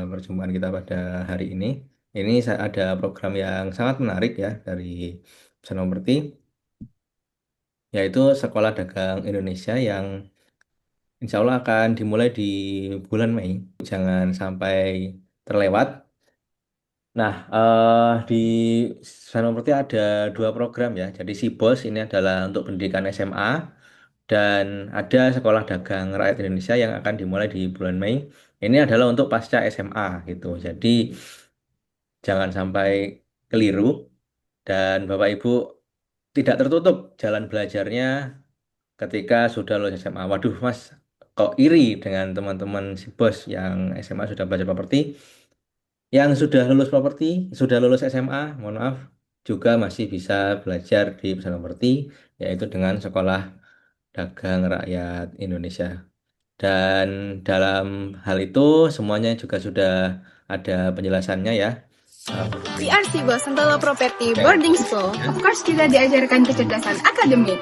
perjumpaan kita pada hari ini saya ada program yang sangat menarik ya dari Senomerti yaitu Sekolah Dagang Indonesia yang Insya Allah akan dimulai di bulan Mei. Jangan sampai terlewat. Nah, di Sanomerti ada dua program ya. Jadi SIBOS ini adalah untuk pendidikan SMA dan ada Sekolah Dagang Rakyat Indonesia yang akan dimulai di bulan Mei. Ini adalah untuk pasca SMA gitu. Jadi jangan sampai keliru dan Bapak Ibu tidak tertutup jalan belajarnya ketika sudah lulus SMA. Waduh, Mas, kok iri dengan teman-teman si bos yang SMA sudah belajar properti, yang sudah lulus properti, sudah lulus SMA, mohon maaf, juga masih bisa belajar di perusahaan properti, yaitu dengan Sekolah Dagang Rakyat Indonesia. Dan dalam hal itu semuanya juga sudah ada penjelasannya ya. Di Arsibo Sentolo Property Boarding School, of course kita diajarkan kecerdasan akademik,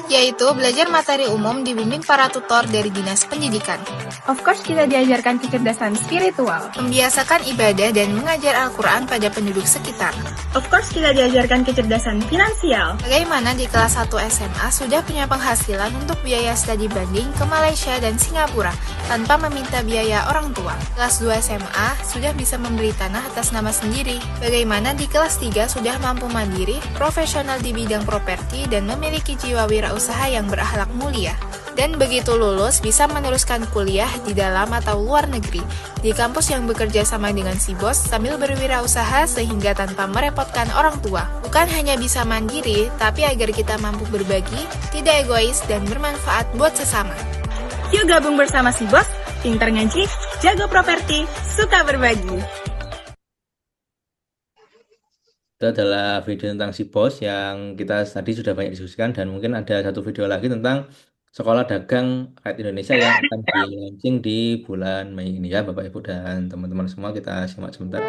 yaitu belajar materi umum dibimbing para tutor dari Dinas Pendidikan. of course kita diajarkan kecerdasan spiritual, Membiasakan ibadah dan mengajar Al-Quran pada penduduk sekitar. of course kita diajarkan kecerdasan finansial, Bagaimana di kelas 1 SMA sudah punya penghasilan untuk biaya studi banding ke Malaysia dan Singapura tanpa meminta biaya orang tua. Kelas 2 SMA sudah bisa membeli tanah atas nama sendiri. Bagaimana di kelas 3 sudah mampu mandiri, profesional di bidang properti dan memiliki jiwa wirausaha yang berakhlak mulia. Dan begitu lulus bisa meneruskan kuliah di dalam atau luar negeri di kampus yang bekerja sama dengan si bos sambil berwirausaha sehingga tanpa merepotkan orang tua. Bukan hanya bisa mandiri, tapi agar kita mampu berbagi, tidak egois dan bermanfaat buat sesama. yuk gabung bersama si bos, pintar ngaji, jago properti, suka berbagi. Itu adalah video tentang si bos yang kita tadi sudah banyak diskusikan dan mungkin ada satu video lagi tentang Sekolah Dagang Rakyat Indonesia yang akan di-launching di bulan Mei ini ya Bapak Ibu dan teman-teman semua kita simak sebentar.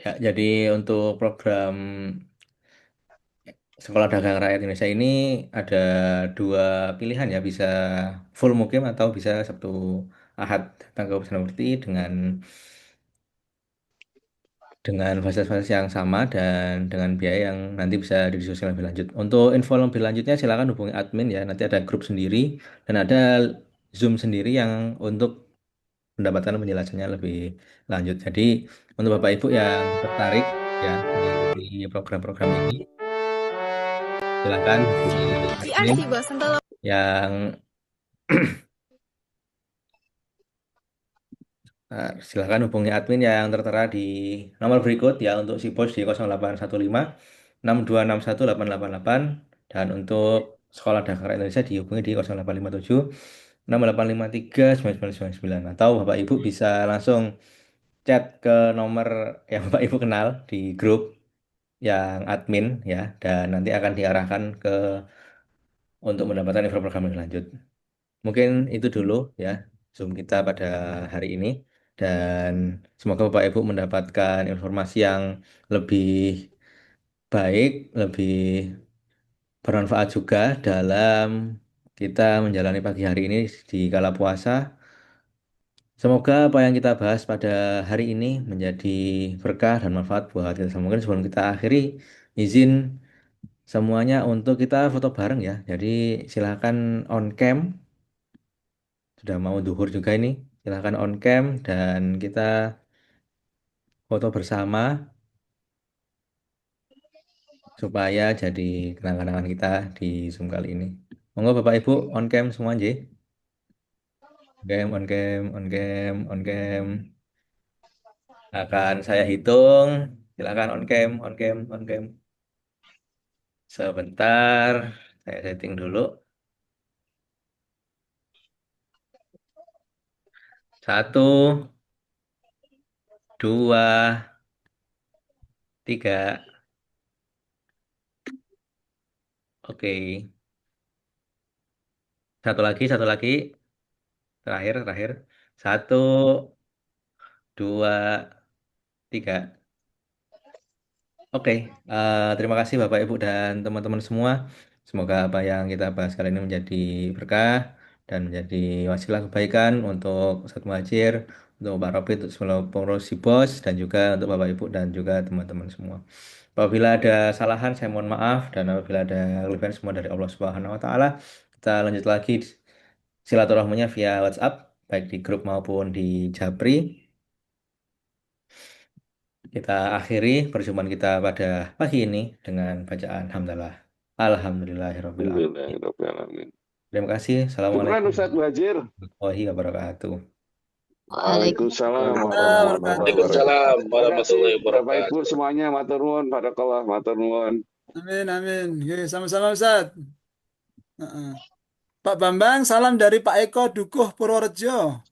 Ya, jadi untuk program Sekolah Dagang Rakyat Indonesia ini ada dua pilihan ya, bisa full mukim atau bisa Sabtu Ahad datang ke Pusat Mukti dengan fasilitas yang sama dan dengan biaya yang nanti bisa didiskusikan lebih lanjut. Untuk info lebih lanjutnya silakan hubungi admin ya. Nanti ada grup sendiri dan ada Zoom sendiri yang untuk mendapatkan penjelasannya lebih lanjut. Jadi untuk Bapak Ibu yang tertarik ya mengikuti program-program ini, silakan hubungi admin GRC Bos, Sentola yang silakan hubungi admin yang tertera di nomor berikut ya untuk si bos di 0815 6261 888 dan untuk Sekolah Dagang Rakyat Indonesia dihubungi di 0857 6853 9999 atau Bapak Ibu bisa langsung chat ke nomor yang Bapak Ibu kenal di grup yang admin ya dan nanti akan diarahkan untuk mendapatkan info program lebih lanjut. Mungkin itu dulu ya Zoom kita pada hari ini dan semoga Bapak Ibu mendapatkan informasi yang lebih baik, lebih bermanfaat juga dalam kita menjalani pagi hari ini di kala puasa. Semoga apa yang kita bahas pada hari ini menjadi berkah dan manfaat buat kita semua. Mungkin sebelum kita akhiri, izin semuanya untuk kita foto bareng ya. Jadi silakan on cam. Sudah mau duhur juga ini. Silahkan on cam dan kita foto bersama supaya jadi kenang-kenangan kita di Zoom kali ini. Monggo Bapak Ibu on cam semua aja. Cam, on cam, on cam, on cam. Akan saya hitung. Silakan on cam, on cam, on cam. Sebentar, saya setting dulu. 1, 2, 3. Oke. Satu lagi. Terakhir. 1, 2, 3. Oke, terima kasih Bapak Ibu dan teman-teman semua. Semoga apa yang kita bahas kali ini menjadi berkah dan menjadi wasilah kebaikan untuk Ustadz Muhajir, untuk Pak Robert, untuk seluruh pengurus SIBOS, dan juga untuk Bapak Ibu dan juga teman-teman semua. Apabila ada kesalahan, saya mohon maaf dan apabila ada kelebihan semua dari Allah Subhanahu Wa Taala. Kita lanjut lagi silaturahminya via WhatsApp, baik di grup maupun di Japri. Kita akhiri perjumpaan kita pada pagi ini dengan bacaan hamdalah. Alhamdulillahirabbil alamin. Alhamdulillah. Terima kasih. Syukran Assalamualaikum Ustadz Muhajir. warahmatullahi wabarakatuh. Waalaikumsalam Waalaikumsalam warahmatullahi wabarakatuh. Waalaikumsalam Terima kasih warahmatullahi Bapak Ibu wabarakatuh. semuanya, matur nuwun, barakallah, matur nuwun. Amin, amin. Oke, sama-sama Ustaz. Heeh. Pak Bambang, salam dari Pak Eko Dukuh Purworejo.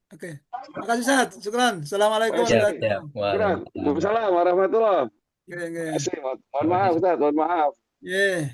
Oke. Terima kasih Ustaz. Syukran. Assalamualaikum Terima Siap, kasih. siap. warahmatullahi Syukran. Waalaikumsalam. Waalaikumsalam warahmatullahi wabarakatuh. wabarakatuh. Oke, Terima oke. kasih. Mohon Terima maaf kasih. Ustadz, mohon maaf. Yeah.